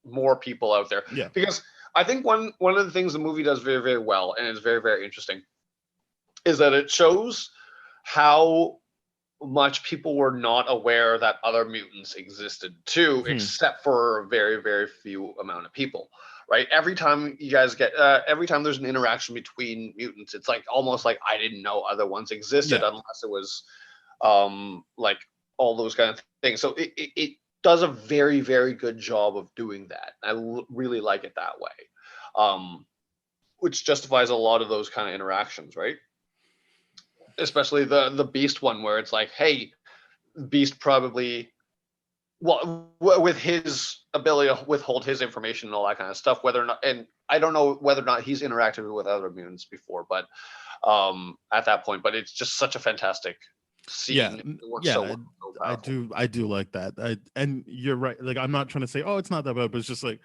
S4: more people out there.
S3: Yeah,
S4: because I think one of the things the movie does very, very well, and is very, very interesting, is that it shows how much people were not aware that other mutants existed too, except for a very, very few amount of people, right? Every time you guys get every time there's an interaction between mutants, it's like almost like I didn't know other ones existed, unless it was like all those kind of things. So it does a very, very good job of doing that. I really like it that way, which justifies a lot of those kind of interactions, right? Especially the Beast one, where it's like, hey, Beast probably, well, with his ability to withhold his information and all that kind of stuff, whether or not, and I don't know whether or not he's interacted with other mutants before, but at that point, but it's just such a fantastic scene.
S3: I do like that. And you're right. Like, I'm not trying to say, oh, it's not that bad, but it's just like,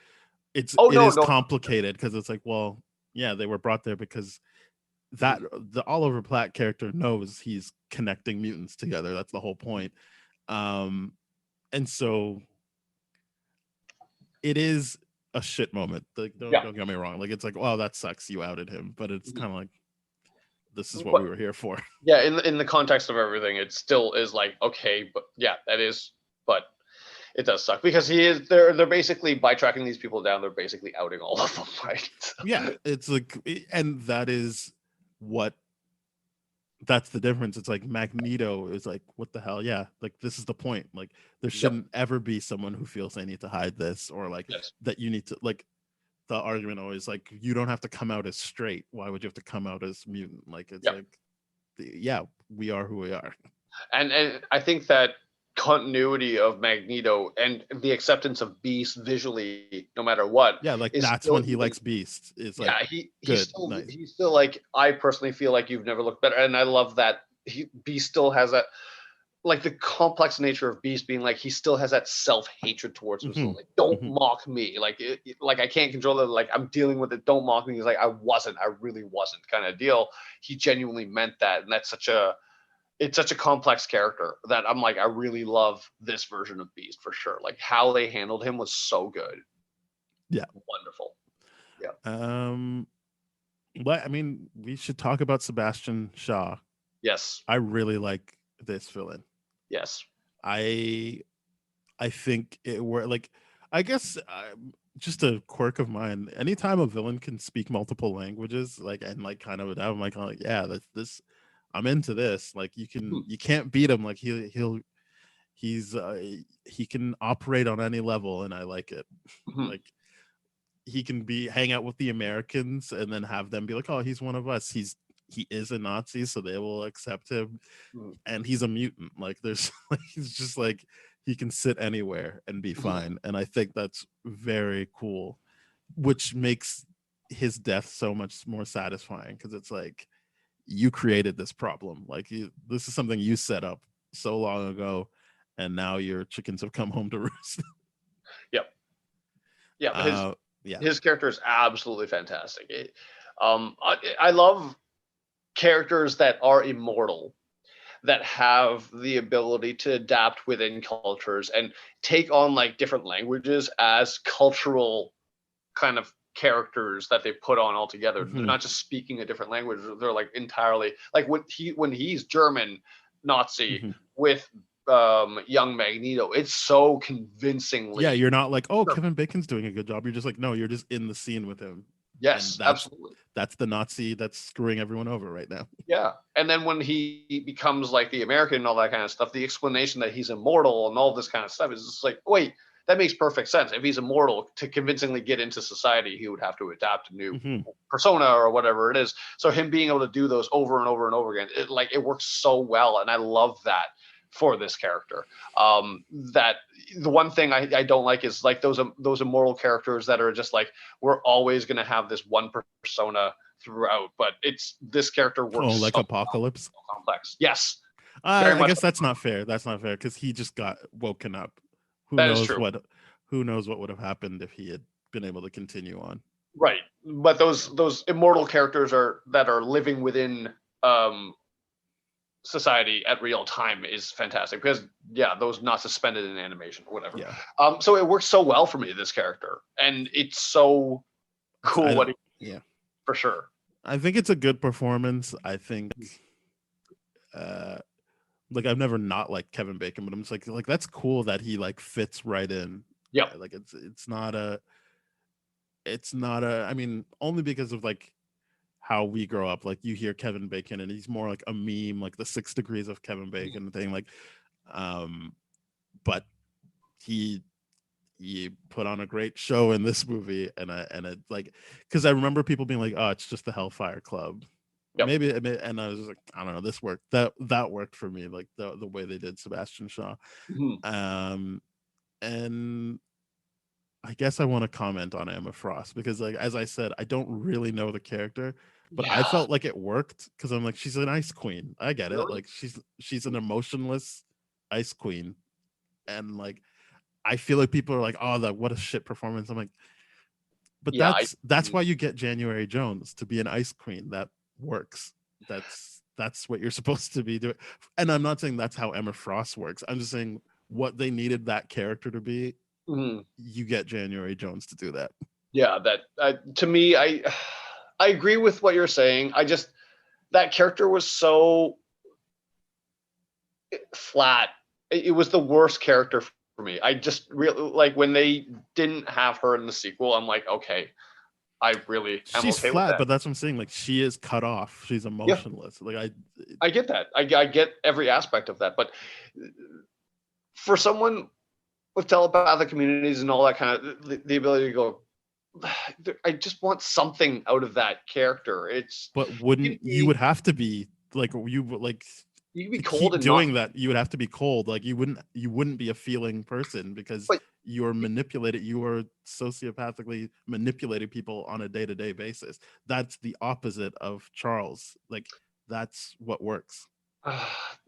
S3: it is complicated, because it's like, well, yeah, they were brought there because that the Oliver Platt character knows he's connecting mutants together. That's the whole point. And so it is a shit moment. Like, don't get me wrong. Like, it's like, well, that sucks, you outed him, but it's kind of like, this is what we were here for.
S4: Yeah, in the context of everything, it still is like, okay, but yeah, that is, but it does suck, because they're basically, by tracking these people down, they're basically outing all of them, right?
S3: Yeah, it's like, and that's the difference. It's like Magneto is like, what the hell? Yeah, like, this is the point. Like, there shouldn't ever be someone who feels they need to hide this, or like that you need to, like, the argument always like, you don't have to come out as straight. Why would you have to come out as mutant? Like, it's like, yeah, we are who we are.
S4: And I think that continuity of Magneto and the acceptance of Beast visually, no matter what.
S3: Yeah, like, that's when he likes Beast. Is like,
S4: he's still like, I personally feel like you've never looked better, and I love that Beast still has that, like, the complex nature of Beast being like, he still has that self-hatred towards himself. Like, don't mock me. Like, like, I can't control it. Like, I'm dealing with it. Don't mock me. He's like, I really wasn't, kind of deal. He genuinely meant that. And that's it's such a complex character that I'm like, I really love this version of Beast for sure. Like, how they handled him was so good.
S3: Yeah.
S4: Wonderful. Yeah.
S3: But I mean, we should talk about Sebastian Shaw.
S4: Yes.
S3: I really like this villain.
S4: Yes.
S3: I think it were like, I guess just a quirk of mine. Anytime a villain can speak multiple languages, like and like kind of, I'm like, yeah, that's this. I'm into this. Like you can't beat him. Like he can operate on any level, and I like it. Like he can hang out with the Americans and then have them be like, oh, he's one of us. He is a Nazi, so they will accept him, and he's a mutant. Like there's like he's just like he can sit anywhere and be fine, and I think that's very cool, which makes his death so much more satisfying because it's like you created this problem. Like this is something you set up so long ago, and now your chickens have come home to roost.
S4: Yep. Yeah, his character is absolutely fantastic. I love characters that are immortal, that have the ability to adapt within cultures and take on like different languages as cultural kind of characters that they put on altogether. They're not just speaking a different language. They're like entirely like when he's German Nazi with young Magneto, it's so convincingly.
S3: Yeah, you're not like, oh, Kevin Bacon's doing a good job. You're just like, no, you're just in the scene with him.
S4: Yes, absolutely.
S3: That's the Nazi that's screwing everyone over right now.
S4: Yeah, and then when he becomes like the American and all that kind of stuff, the explanation that he's immortal and all this kind of stuff is just like, wait, that makes perfect sense. If he's immortal, to convincingly get into society, he would have to adapt a new persona or whatever it is. So him being able to do those over and over and over again, it works so well, and I love that for this character. That the one thing I don't like is like those immortal characters that are just like, we're always going to have this one persona throughout, but it's this character works.
S3: Oh, like so Apocalypse,
S4: so complex. Yes.
S3: I guess that's not fair. That's not fair because he just got woken up. Who knows what would have happened if he had been able to continue on?
S4: Right, but those immortal characters that are living within society at real time is fantastic because those not suspended in animation or whatever. So it works so well for me, this character, and it's so cool for sure.
S3: I think it's a good performance. I think like I've never not liked Kevin Bacon, but I'm just like that's cool that he like fits right in. Like it's not a I mean, only because of like how we grow up. Like you hear Kevin Bacon and he's more like a meme, like the 6 degrees of Kevin Bacon thing. Like but he put on a great show in this movie, and it like, because I remember people being like, oh, it's just the Hellfire Club. Maybe, and I was just like, I don't know, this worked. That worked for me, like the way they did Sebastian Shaw. And I guess I want to comment on Emma Frost because, like, as I said, I don't really know the character, but I felt like it worked because I'm like, she's an ice queen. I get it. Like she's an emotionless ice queen, and like I feel like people are like, oh, what a shit performance. I'm like, but that's why you get January Jones to be an ice queen. That works. That's what you're supposed to be doing. And I'm not saying that's how Emma Frost works. I'm just saying what they needed that character to be. You get January Jones to do that.
S4: Yeah, that to me, I agree with what you're saying. That character was so flat. It was the worst character for me. I just really like when they didn't have her in the sequel. I'm like, okay, I really am
S3: she's
S4: okay
S3: flat,
S4: with that.
S3: But that's what I'm saying. Like she is cut off. She's emotionless. Like
S4: I get that. I get every aspect of that. But for someone with telepathic communities and all that kind of the ability to go, I just want something out of that character.
S3: But wouldn't you would have to be like you be cold and doing that. You would have to be cold. Like you wouldn't be a feeling person because you're manipulated. You are sociopathically manipulating people on a day-to-day basis. That's the opposite of Charles. Like that's what works.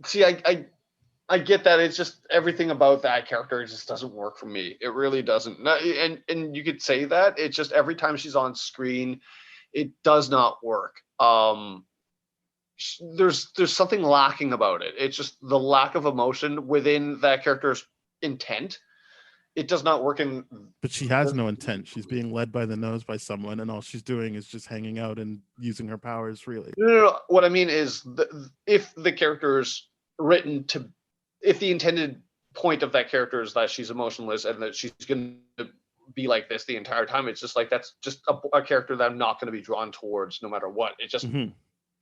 S4: See, I get that. It's just everything about that character just doesn't work for me. It really doesn't. And you could say that. It's just every time she's on screen, it does not work. There's something lacking about it. It's just the lack of emotion within that character's intent it does not work in.
S3: But she has no intent. She's being led by the nose by someone, and all she's doing is just hanging out and using her powers freely.
S4: No. What I mean is, if the character is written to, if the intended point of that character is that she's emotionless and that she's going to be like this the entire time, it's just like that's just a character that I'm not going to be drawn towards no matter what. It just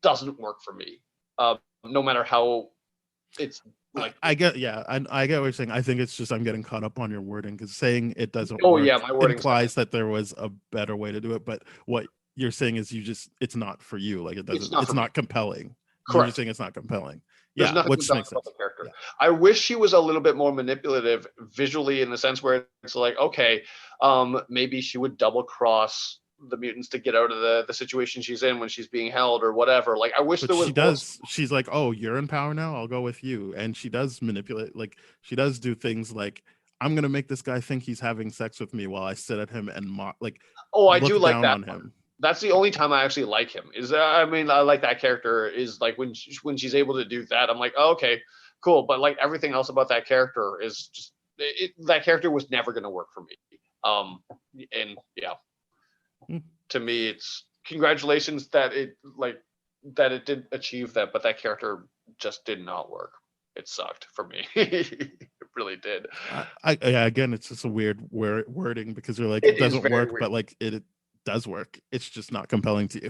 S4: doesn't work for me. No matter how it's like.
S3: I get what you're saying. I think it's just I'm getting caught up on your wording, because saying it doesn't
S4: Oh
S3: work
S4: yeah, my wording
S3: implies that there was a better way to do it. But what you're saying is it's not for you. Like it doesn't. It's not compelling.
S4: Correct.
S3: You're saying it's not compelling.
S4: There's nothing
S3: which makes sense.
S4: about the character. Yeah. I wish she was a little bit more manipulative visually, in the sense where it's like, okay, maybe she would double cross the mutants to get out of the situation she's in when she's being held or whatever. Like, I wish there was.
S3: She does. She's like, oh, you're in power now, I'll go with you. And she does manipulate. Like, she does do things like, I'm gonna make this guy think he's having sex with me while I sit at him and
S4: I do like that
S3: on him.
S4: That's the only time I actually like him. I like that character, is like when she's able to do that. I'm like, oh, okay, cool. But like everything else about that character is just that character was never going to work for me. And yeah, to me, it's congratulations that it did achieve that, but that character just did not work. It sucked for me. It really did.
S3: Again, it's just a weird wording, because you're like, it doesn't work, weird. But like it does work. It's just not compelling to you.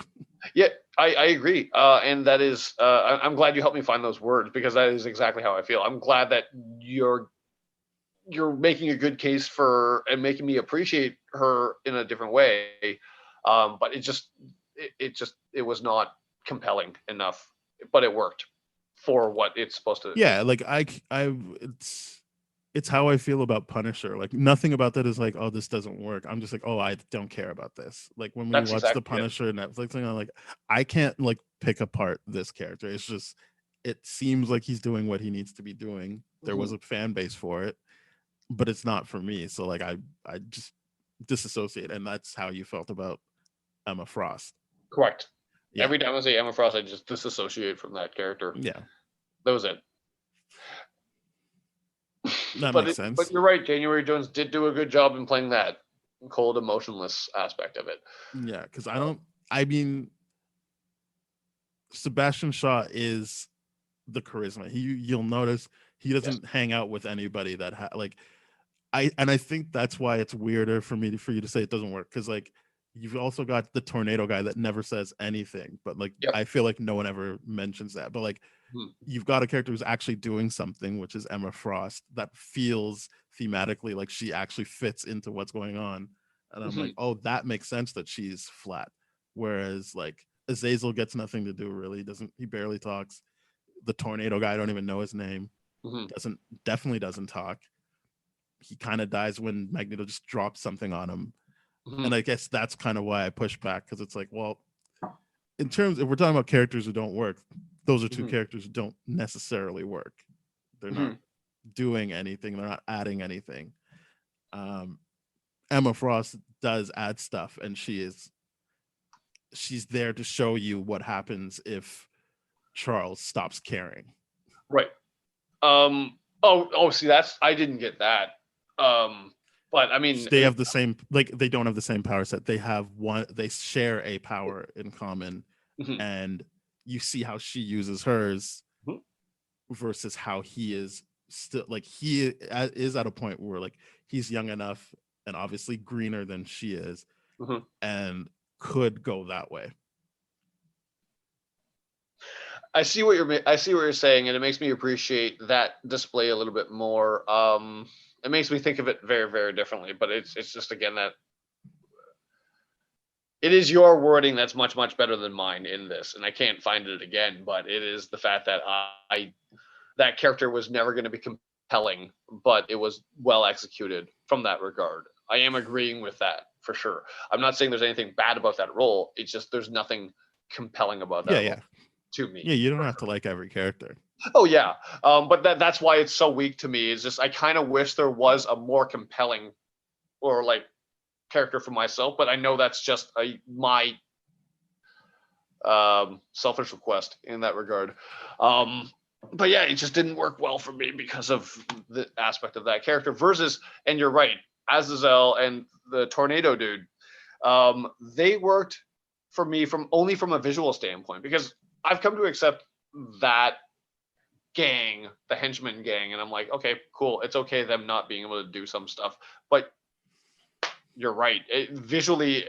S4: Yeah, I agree. And that is, I'm glad you helped me find those words, because that is exactly how I feel. I'm glad that you're making a good case for and making me appreciate her in a different way. But it was not compelling enough, but it worked for what it's supposed to.
S3: Yeah, like it's how I feel about Punisher. Like nothing about that is like, oh, this doesn't work. I'm just like, oh, I don't care about this. Like when we watch the Punisher Netflix thing, I'm like, I can't like pick apart this character. It's just, it seems like he's doing what he needs to be doing. There was a fan base for it, but it's not for me. So like I just disassociate, and that's how you felt about Emma Frost.
S4: Correct. Yeah. Every time I say Emma Frost, I just disassociate from that character.
S3: Yeah.
S4: That was it.
S3: That makes sense.
S4: But you're right. January Jones did do a good job in playing that cold, emotionless aspect of it.
S3: Yeah, because Sebastian Shaw is the charisma. You'll notice he doesn't hang out with anybody that I think that's why it's weirder for you to say it doesn't work, because like you've also got the tornado guy that never says anything, but like I feel like no one ever mentions that. But like you've got a character who's actually doing something, which is Emma Frost, that feels thematically like she actually fits into what's going on. And I'm like, oh, that makes sense that she's flat. Whereas like Azazel gets nothing to do, really. He barely talks. The tornado guy, I don't even know his name. Definitely doesn't talk. He kind of dies when Magneto just drops something on him. And I guess that's kind of why I push back, because it's like, well, if we're talking about characters who don't work, those are two characters who don't necessarily work. They're not doing anything. They're not adding anything. Emma Frost does add stuff, and she's there to show you what happens if Charles stops caring.
S4: Right. See, I didn't get that. But I mean,
S3: they have the same, like they don't have the same power set. They share a power in common, and you see how she uses hers versus how he is still, like he is at a point where like he's young enough and obviously greener than she is, and could go that way.
S4: I see what you're saying, and it makes me appreciate that display a little bit more. It makes me think of it very, very differently, but it's just, again, that it is your wording that's much, much better than mine in this, and I can't find it again, but it is the fact that that character was never going to be compelling, but it was well executed from that regard. I am agreeing with that for sure. I'm not saying there's anything bad about that role. It's just there's nothing compelling about that role to me.
S3: Yeah, you don't have to like every character.
S4: Oh yeah, but that's why it's so weak to me. Is just I kind of wish there was a more compelling, or like, character for myself. But I know that's just my selfish request in that regard. but yeah, it just didn't work well for me because of the aspect of that character versus, and you're right, Azazel and the Tornado Dude, they worked for me from a visual standpoint, because I've come to accept that gang, the henchman gang, and I'm like, okay, cool, it's okay them not being able to do some stuff, but you're right. Visually,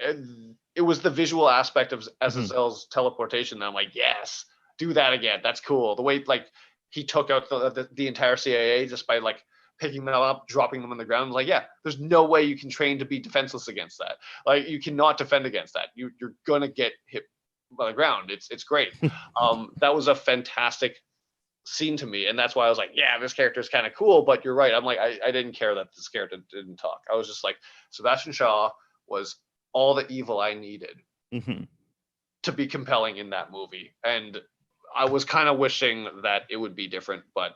S4: it was the visual aspect of Azazel's teleportation that I'm like, yes, do that again. That's cool. The way like he took out the entire CIA just by like picking them up, dropping them on the ground. Like, yeah, there's no way you can train to be defenseless against that. Like, you cannot defend against that. You're gonna get hit by the ground. It's great. That was a fantastic scene to me, and that's why I was like, yeah, this character is kind of cool. But you're right, I'm like, I didn't care that this character didn't talk. I was just like, Sebastian Shaw was all the evil I needed to be compelling in that movie, and I was kind of wishing that it would be different, but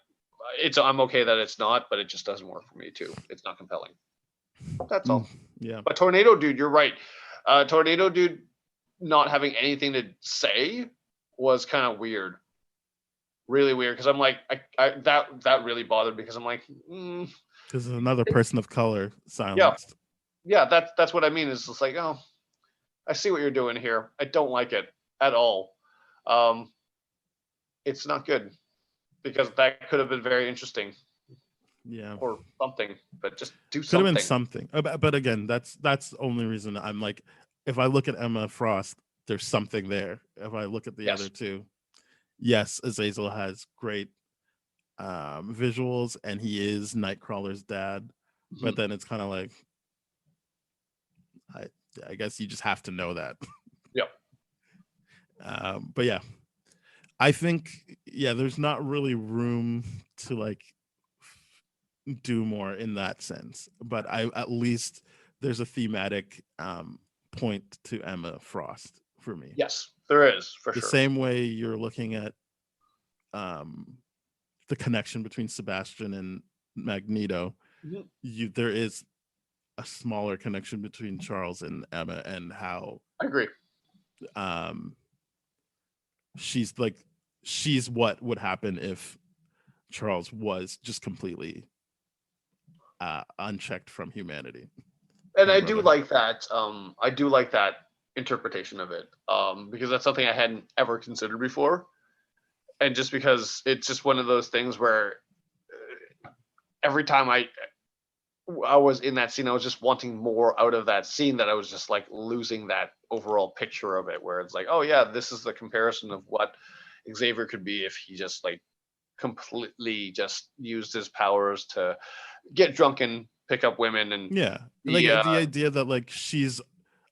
S4: I'm okay that it's not, but it just doesn't work for me too. It's not compelling. That's all.
S3: Yeah.
S4: But Tornado Dude, you're right. Tornado Dude not having anything to say was kind of weird. Really weird, because I'm like, that really bothered me, because I'm like,
S3: because another person of color silenced.
S4: Yeah, that's what I mean. Is just like, oh, I see what you're doing here. I don't like it at all. It's not good, because that could have been very interesting.
S3: Yeah,
S4: or something, but just do
S3: could
S4: something.
S3: have been something. But again, that's the only reason I'm like, if I look at Emma Frost, there's something there. If I look at the other two, yes, Azazel has great visuals, and he is Nightcrawler's dad. But then it's kind of like, I guess you just have to know that.
S4: Yep.
S3: But yeah, I think there's not really room to like do more in that sense. But at least there's a thematic point to Emma Frost for me.
S4: Yes, there is, for sure.
S3: The same way you're looking at the connection between Sebastian and Magneto, there is a smaller connection between Charles and Emma, and how
S4: I agree.
S3: She's what would happen if Charles was just completely unchecked from humanity.
S4: And I do like that. I do like that interpretation of it, because that's something I hadn't ever considered before. And just because it's just one of those things where every time I was in that scene, I was just wanting more out of that scene, that I was just like losing that overall picture of it, where it's like, oh yeah, this is the comparison of what Xavier could be if he just like completely just used his powers to get drunk and pick up women. And
S3: the idea that like she's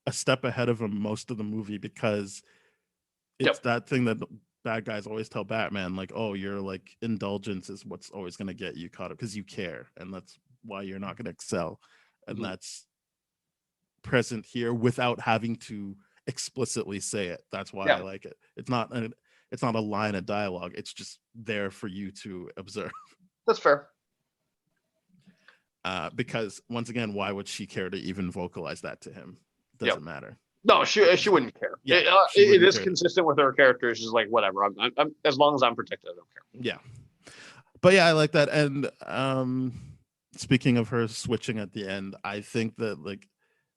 S3: a step ahead of him most of the movie, because it's that thing that bad guys always tell Batman, like, oh, your like indulgence is what's always going to get you caught up, because you care, and that's why you're not going to excel. And that's present here without having to explicitly say it. That's why I like it. It's not a line of dialogue, it's just there for you to observe.
S4: That's fair.
S3: Because once again, why would she care to even vocalize that to him? Doesn't matter.
S4: No, she wouldn't care. It is consistent with her character. She's like, whatever. I'm as long as I'm protected, I don't care.
S3: Yeah, but yeah, I like that. And speaking of her switching at the end, I think that like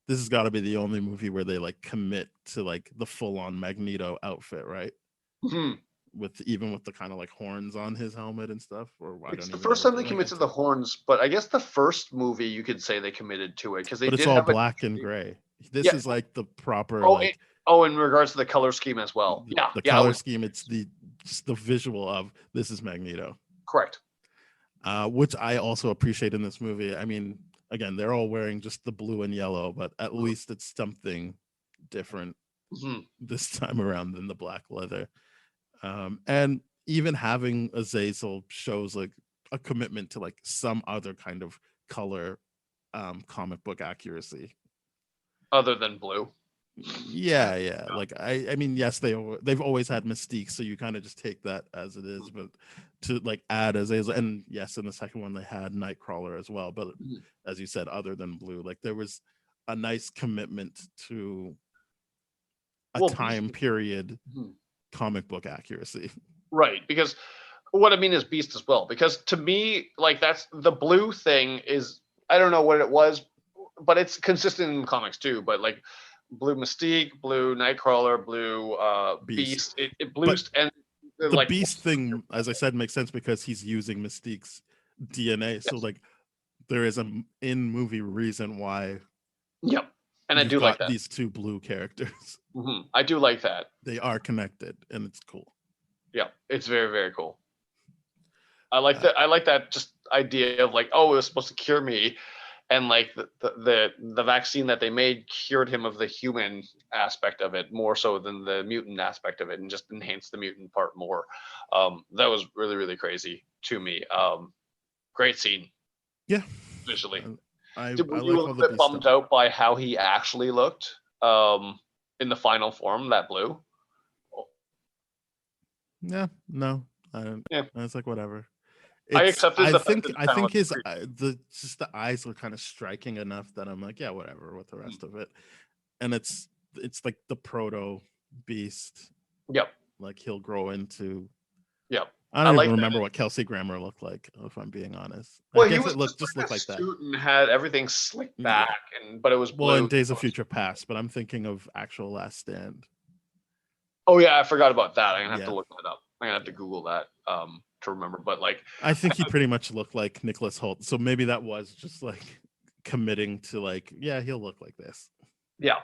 S3: this has got to be the only movie where they like commit to like the full-on Magneto outfit, right? With the kind of like horns on his helmet and stuff. Or
S4: it's the first time they commit to the horns, but I guess the first movie you could say they committed to it, because they. But
S3: it's all black and gray. This is like the proper.
S4: In regards to the color scheme as well.
S3: The color scheme. It's just the visual of this is Magneto.
S4: Correct.
S3: Which I also appreciate in this movie. I mean, again, they're all wearing just the blue and yellow, but at least it's something different this time around than the black leather. And even having Azazel shows like a commitment to like some other kind of color comic book accuracy.
S4: Other than blue.
S3: Yeah. Like I mean, yes, they've always had Mystique, so you kind of just take that as it is. But to like add Azazel, and yes, in the second one they had Nightcrawler as well. But as you said, other than blue, like there was a nice commitment to a time period comic book accuracy.
S4: Right, because what I mean is Beast as well, because to me, like that's the blue thing is I don't know what it was, but it's consistent in the comics too. But like blue Mystique, blue Nightcrawler, blue Beast, it blues and
S3: the
S4: like
S3: Beast thing, as I said, makes sense because he's using Mystique's DNA.
S4: yes.
S3: So like there is a in movie reason why.
S4: Yep, and I do like that.
S3: These two blue characters.
S4: I do like that.
S3: They are connected, and it's cool.
S4: Yeah, it's very, very cool. I like that. I like that just idea of like, oh, it was supposed to cure me, and like the vaccine that they made cured him of the human aspect of it more so than the mutant aspect of it, and just enhanced the mutant part more. That was really, really crazy to me. Great scene.
S3: Yeah,
S4: visually.
S3: I
S4: were
S3: like
S4: you a little bit bummed out by how he actually looked in the final form, that blue?
S3: Yeah, no, I don't.
S4: Yeah,
S3: it's like whatever.
S4: I accepted.
S3: I think his the eyes were kind of striking enough that I'm like, yeah, whatever with the rest of it. And it's like the proto Beast.
S4: Yep.
S3: Like he'll grow into.
S4: Yep.
S3: I don't even remember what Kelsey Grammer looked like, if I'm being honest.
S4: Well, he was
S3: just looked like that.
S4: And had everything slicked back, but it was blue.
S3: Well, in Days of Future Past, but I'm thinking of actual Last Stand.
S4: Oh yeah, I forgot about that. I'm gonna have to look that up. I'm gonna have to Google that to remember. But like,
S3: I think he pretty much looked like Nicholas Hoult, so maybe that was just like committing to like, yeah, he'll look like this.
S4: Yeah,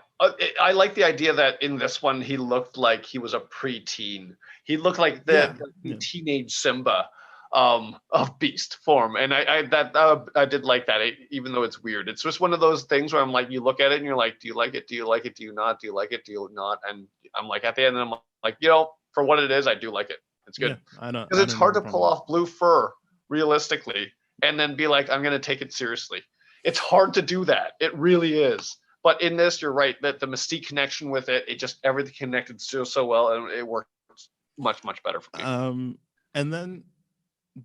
S4: I like the idea that in this one he looked like he was a preteen. He looked like the teenage Simba of Beast form, and I did like that. Even though it's weird, it's just one of those things where I'm like, you look at it and you're like, do you like it? Do you like it? Do you not? Do you like it? Do you not? And I'm like, at the end, I'm like, for what it is, I do like it. It's good.
S3: Yeah, I know,
S4: because it's hard to pull off blue fur realistically, and then be like, I'm gonna take it seriously. It's hard to do that. It really is. But in this, you're right that the Mystique connection with it just everything connected so well, and it worked much better for me.
S3: And then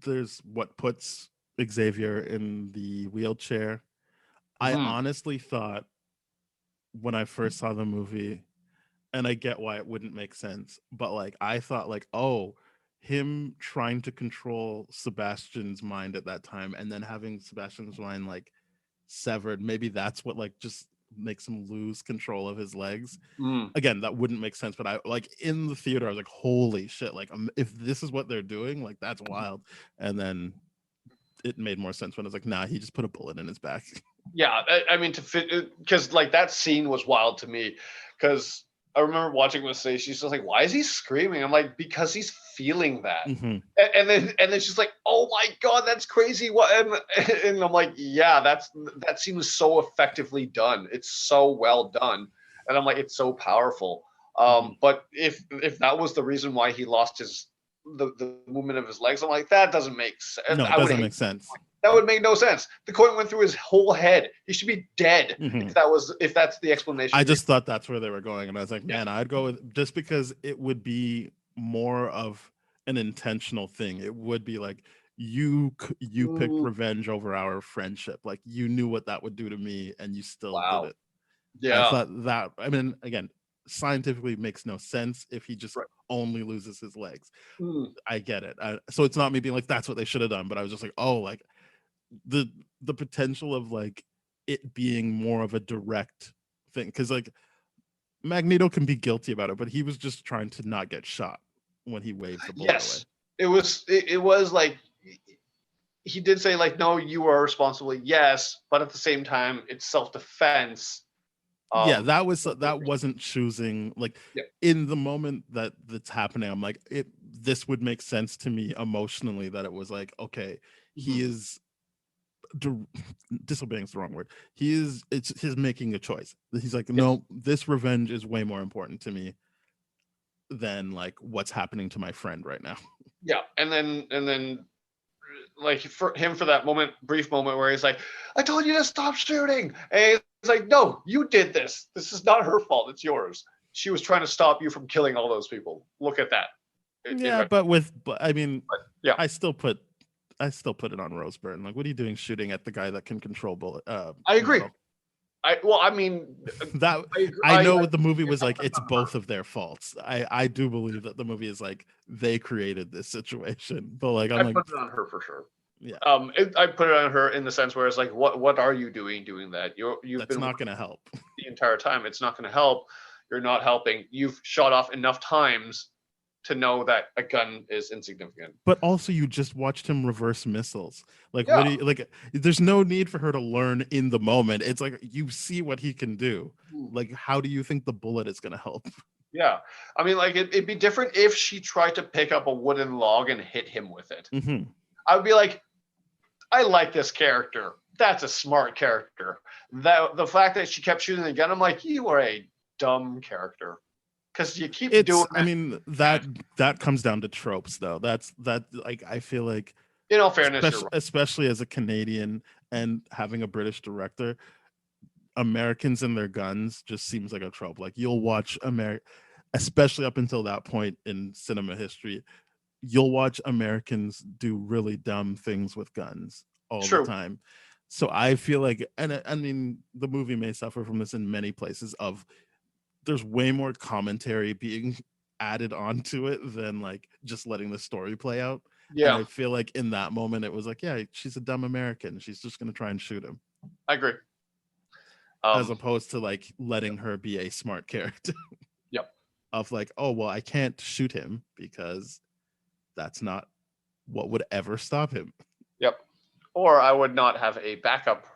S3: there's what puts Xavier in the wheelchair. I honestly thought when I first saw the movie, and I get why it wouldn't make sense, but like I thought like, oh, him trying to control Sebastian's mind at that time, and then having Sebastian's mind like severed, maybe that's what like just makes him lose control of his legs. Again, that wouldn't make sense, but I like in the theater I was like, holy shit, like if this is what they're doing, like that's wild. And then it made more sense when I was like, nah, he just put a bullet in his back.
S4: Yeah, I mean, to fit, because like that scene was wild to me, because I remember watching with say she's just like, why is he screaming? I'm like, because he's feeling that. And then she's like, oh my god, that's crazy. What? And I'm like, yeah, that scene was so effectively done. It's so well done, and I'm like, it's so powerful. But if that was the reason why he lost the movement of his legs, I'm like, that doesn't make sense.
S3: No, it doesn't make sense.
S4: That would make no sense. The coin went through his whole head. He should be dead if that's the explanation.
S3: I just thought that's where they were going, and I was like, man, I'd go with just because it would be more of an intentional thing. It would be like you picked revenge over our friendship. Like you knew what that would do to me, and you still did it. Yeah, I thought that. I mean, again, scientifically makes no sense if he just only loses his legs. I get it. So it's not me being like that's what they should have done, but I was just like, oh, like the potential of like it being more of a direct thing, because like Magneto can be guilty about it, but he was just trying to not get shot when he waved the bullet away.
S4: It was like he did say like, no, you are responsible, yes, but at the same time it's self-defense.
S3: That wasn't choosing like in the moment that's happening. I'm like, this would make sense to me emotionally that it was like, okay, he is disobeying is the wrong word. He's making a choice. He's like, no, this revenge is way more important to me than like what's happening to my friend right now.
S4: Yeah, and then like for him for that brief moment where he's like, I told you to stop shooting, and he's like, no, you did this. This is not her fault. It's yours. She was trying to stop you from killing all those people. Look at that. I still put
S3: it on Rose Byrne. Like, what are you doing shooting at the guy that can control bullet?
S4: I agree. I mean,
S3: that I know what the movie was like. It's both of their faults. I do believe that the movie is like they created this situation, but like
S4: I
S3: like
S4: put it on her for sure.
S3: yeah,
S4: I put it on her in the sense where it's like, what are you doing that? You've
S3: that's
S4: been
S3: not going to help.
S4: the entire time. It's not going to help. You're not helping. You've shot off enough times to know that a gun is insignificant.
S3: But also, you just watched him reverse missiles. Like,
S4: Yeah.
S3: what do you like? There's no need for her to learn in the moment. It's like you see what he can do. Like, how do you think the bullet is going to help?
S4: Yeah, I mean, like it'd be different if she tried to pick up a wooden log and hit him with it.
S3: Mm-hmm.
S4: I would be like, I like this character. That's a smart character. The fact that she kept shooting the gun, I'm like, you are a dumb character because you keep doing.
S3: I mean, that comes down to tropes, though. That like I feel like,
S4: in all fairness,
S3: especially as a Canadian and having a British director, Americans and their guns just seems like a trope. Like you'll watch especially up until that point in cinema history, you'll watch Americans do really dumb things with guns all the time. So I feel like, and I mean, the movie may suffer from this in many places. There's way more commentary being added onto it than like just letting the story play out.
S4: Yeah,
S3: and I feel like in that moment it was like, yeah, she's a dumb American. She's just gonna try and shoot him.
S4: I agree.
S3: As opposed to like letting her be a smart character.
S4: Yep.
S3: Of like, oh well, I can't shoot him because that's not what would ever stop him.
S4: Yep. Or I would not have a backup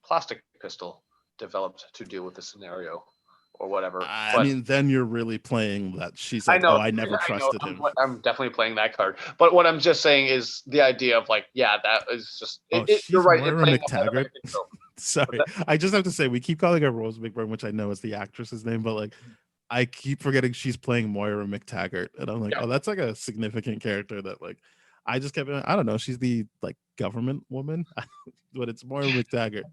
S4: plastic pistol developed to deal with the scenario or whatever.
S3: I mean, then you're really playing that she's like, I never trusted him.
S4: I'm definitely playing that card. But what I'm just saying is the idea of like, yeah, that is just. You're right.
S3: Moira McTaggart. Sorry, I just have to say we keep calling her Rose McBurney, which I know is the actress's name, but like I keep forgetting she's playing Moira McTaggart, and I'm like, oh, that's like a significant character that like I just kept. I don't know. She's the like government woman, but it's Moira McTaggart.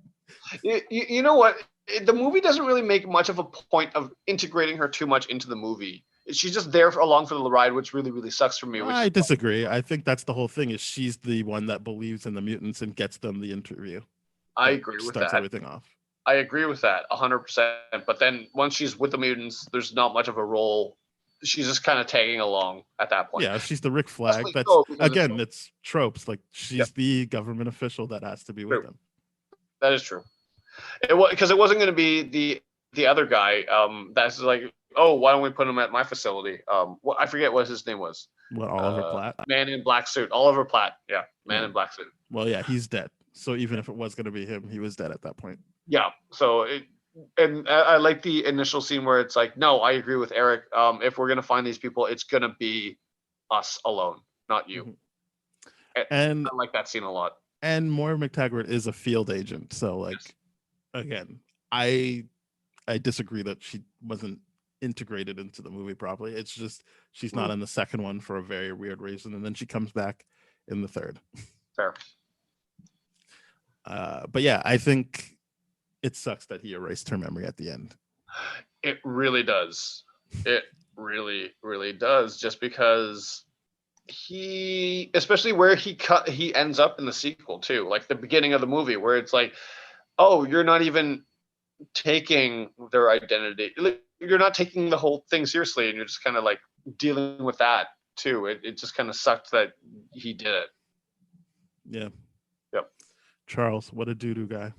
S4: You know what? The movie doesn't really make much of a point of integrating her too much into the movie. She's just there along for the ride, which really, really sucks for me.
S3: I disagree. I think that's the whole thing. Is she's the one that believes in the mutants and gets them the interview.
S4: I agree with that.
S3: Starts everything off.
S4: I agree with that 100%. But then once she's with the mutants, there's not much of a role. She's just kind of tagging along at that point.
S3: Yeah, she's the Rick Flag. That's again, it's tropes. Like she's the government official that has to be with them.
S4: That is true. Because it wasn't going to be the other guy. That's like, oh, why don't we put him at my facility? I forget what his name was.
S3: What, Oliver Platt?
S4: Man in black suit. Oliver Platt. Yeah, man in black suit.
S3: Well, yeah, he's dead. So even if it was going to be him, he was dead at that point.
S4: Yeah. So and I like the initial scene where it's like, no, I agree with Eric. If we're going to find these people, it's going to be us alone, not you. Mm-hmm. And I like that scene a lot.
S3: And Moira McTaggart is a field agent. So like, again, I disagree that she wasn't integrated into the movie properly. It's just she's not in the second one for a very weird reason, and then she comes back in the third.
S4: Fair.
S3: But yeah, I think it sucks that he erased her memory at the end.
S4: It really does. It really, really does. Just because especially where he ends up in the sequel too, like the beginning of the movie, where it's like, oh, you're not even taking their identity. You're not taking the whole thing seriously, and you're just kind of like dealing with that too. It just kind of sucked that he did it.
S3: Yeah.
S4: Yep.
S3: Charles, what a doo-doo guy.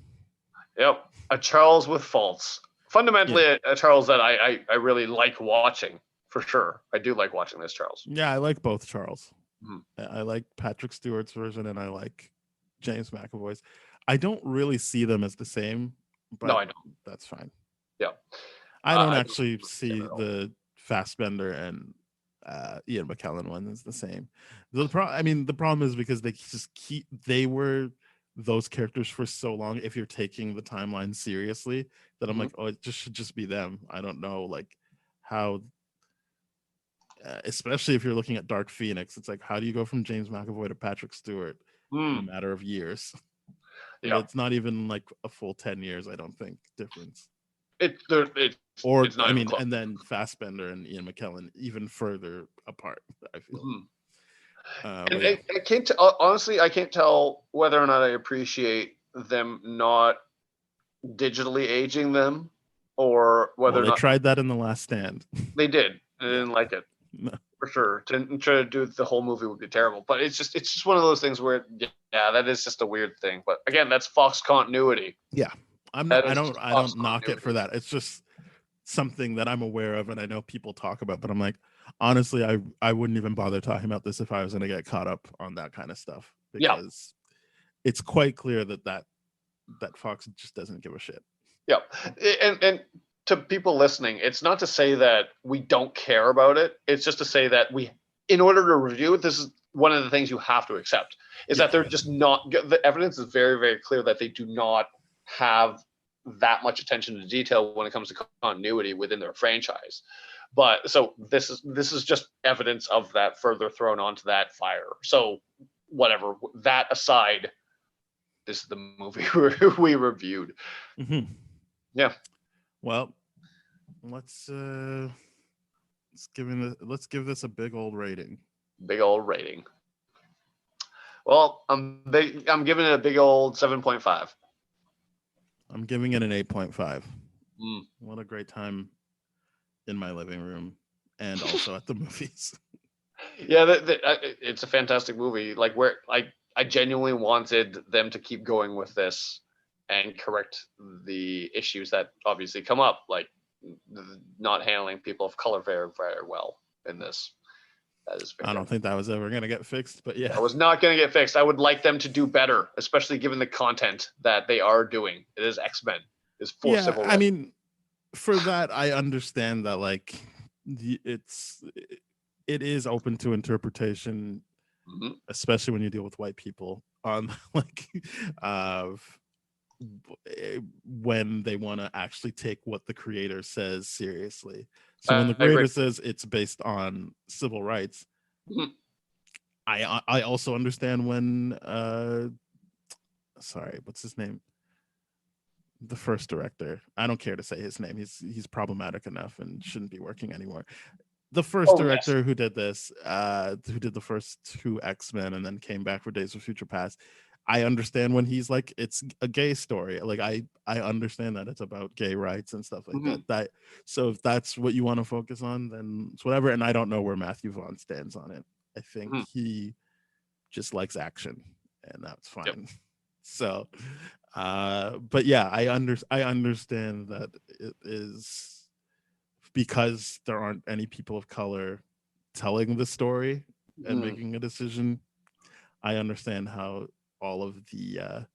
S4: Yep. A Charles with faults. Fundamentally, a Charles that I really like watching, for sure. I do like watching this Charles.
S3: Yeah, I like both Charles.
S4: Mm-hmm.
S3: I like Patrick Stewart's version, and I like James McAvoy's. I don't really see them as the same, but
S4: no, I don't.
S3: That's fine.
S4: Yeah.
S3: I don't actually see the Fassbender and Ian McKellen one as the same. The problem is because they were those characters for so long. If you're taking the timeline seriously, that I'm like, oh, it should just be them. I don't know, like how, especially if you're looking at Dark Phoenix, it's like, how do you go from James McAvoy to Patrick Stewart in a matter of years? Yeah, it's not even like a full 10 years, I don't think, difference. It's not and then Fassbender and Ian McKellen even further apart, I feel.
S4: I can't honestly, I can't tell whether or not I appreciate them not digitally aging them, or whether
S3: Well,
S4: or
S3: they
S4: not
S3: tried that in The Last Stand.
S4: they did. I
S3: Yeah.
S4: didn't like it.
S3: No.
S4: For sure. To try to do the whole movie would be terrible. But it's just one of those things where that is just a weird thing. But again, that's Fox continuity.
S3: Yeah, I don't knock it for that. It's just something that I'm aware of and I know people talk about, but I'm like, honestly, I wouldn't even bother talking about this if I was going to get caught up on that kind of stuff, because it's quite clear that Fox just doesn't give a shit.
S4: Yeah. And to people listening, it's not to say that we don't care about it. It's just to say that in order to review it, this is one of the things you have to accept, is that they're just not, the evidence is very, very clear that they do not have that much attention to detail when it comes to continuity within their franchise. But so this is just evidence of that further thrown onto that fire. So whatever, that aside, this is the movie we reviewed.
S3: Mm-hmm.
S4: Yeah.
S3: Well, let's give this a big old rating.
S4: Big old rating. Well, I'm giving it a big old 7.5.
S3: I'm giving it an 8.5. What a great time in my living room and also at the movies.
S4: Yeah, it's a fantastic movie. Like, where I genuinely wanted them to keep going with this and correct the issues that obviously come up, like not handling people of color very, very well in this. That is fair.
S3: I don't think that was ever going to get fixed, but yeah.
S4: I was not going to get fixed. I would like them to do better, especially given the content that they are doing. It is X-Men. It's for civil rights.
S3: I mean, for that, I understand that, like, it is open to interpretation, especially when you deal with white people on like when they want to actually take what the creator says seriously. So when the creator says it's based on civil rights, I also understand when sorry, what's his name? The first director. I don't care to say his name. He's problematic enough and shouldn't be working anymore. The first director who did this, who did the first 2 X-Men and then came back for Days of Future Past. I understand when he's like, it's a gay story. Like I understand that it's about gay rights and stuff like that. So if that's what you want to focus on, then it's whatever. And I don't know where Matthew Vaughn stands on it. I think he just likes action, and that's fine. Yep. So, but yeah, I understand that it is because there aren't any people of color telling the story and making a decision. I understand how all of the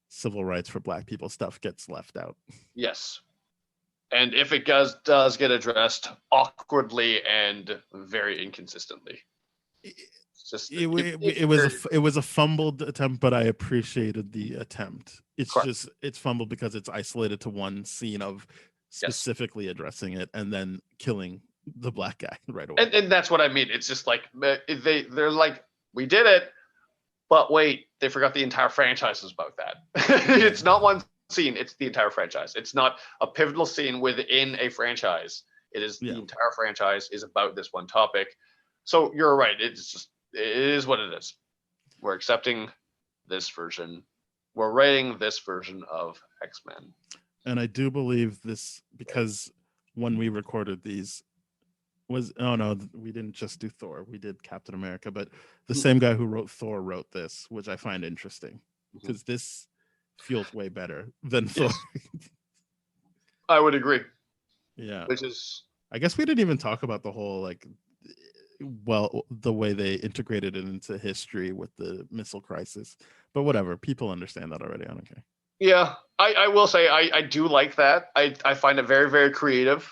S3: civil rights for Black people stuff gets left out. Yes.
S4: And if it does get addressed awkwardly and very inconsistently.
S3: It was a fumbled attempt, but I appreciated the attempt. It's fumbled because it's isolated to one scene of specifically addressing it and then killing the Black guy right away.
S4: And that's what I mean. It's just like they're like, we did it, but wait, they forgot the entire franchise is about that. It's not one scene, it's the entire franchise. It's not a pivotal scene within a franchise. It is the entire franchise is about this one topic. So you're right. It is what it is. We're accepting this version. We're rating this version of X-Men.
S3: And I do believe this because when we recorded these we didn't just do Thor. We did Captain America, but the same guy who wrote Thor wrote this, which I find interesting because this feels way better than Thor.
S4: I would agree.
S3: Yeah.
S4: Which is,
S3: I guess we didn't even talk about the whole the way they integrated it into history with the missile crisis, but whatever, people understand that already. I don't care.
S4: Yeah, I will say I do like that. I find it very, very creative,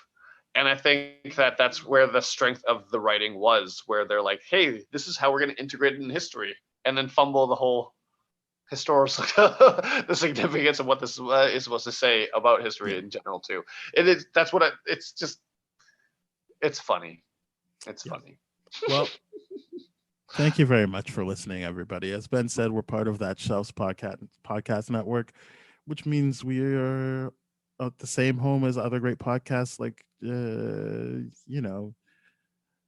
S4: and I think that's where the strength of the writing was, where they're like, hey, this is how we're going to integrate it in history, and then fumble the whole historical the significance of what this is supposed to say about history in general too. It's funny. It's funny.
S3: Well, thank you very much for listening, everybody. As Ben said, we're part of that Shelves podcast network, which means we are at the same home as other great podcasts like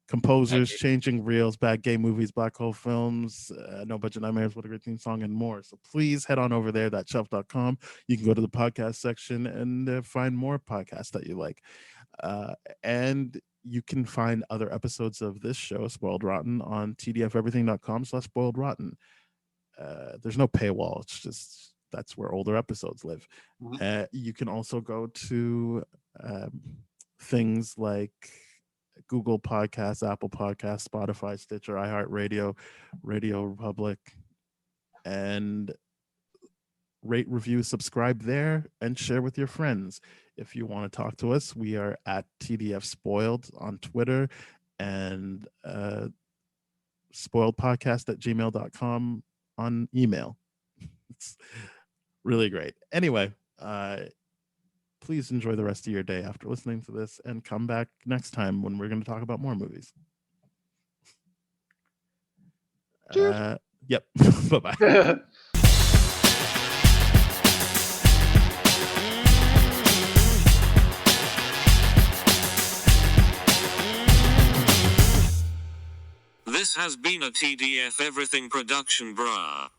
S3: Composers, Changing Reels, Bad Gay Movies, Black Hole Films, No Budget Nightmares, What a Great Theme Song, and more. So please head on over there, thatshelf.com. You can go to the podcast section and find more podcasts that you like. And you can find other episodes of this show, Spoiled Rotten, on tdfeverything.com/spoiledrotten. There's no paywall. It's just that's where older episodes live. You can also go to things like Google Podcasts, Apple Podcasts, Spotify, Stitcher, iHeartRadio, Radio Republic, and rate, review, subscribe there, and share with your friends. If you want to talk to us, we are at TDF Spoiled on Twitter and spoiledpodcast@gmail.com on email. It's really great. Anyway, please enjoy the rest of your day after listening to this, and come back next time when we're going to talk about more movies. Yep. Bye-bye.
S1: This has been a TDF Everything production, brah.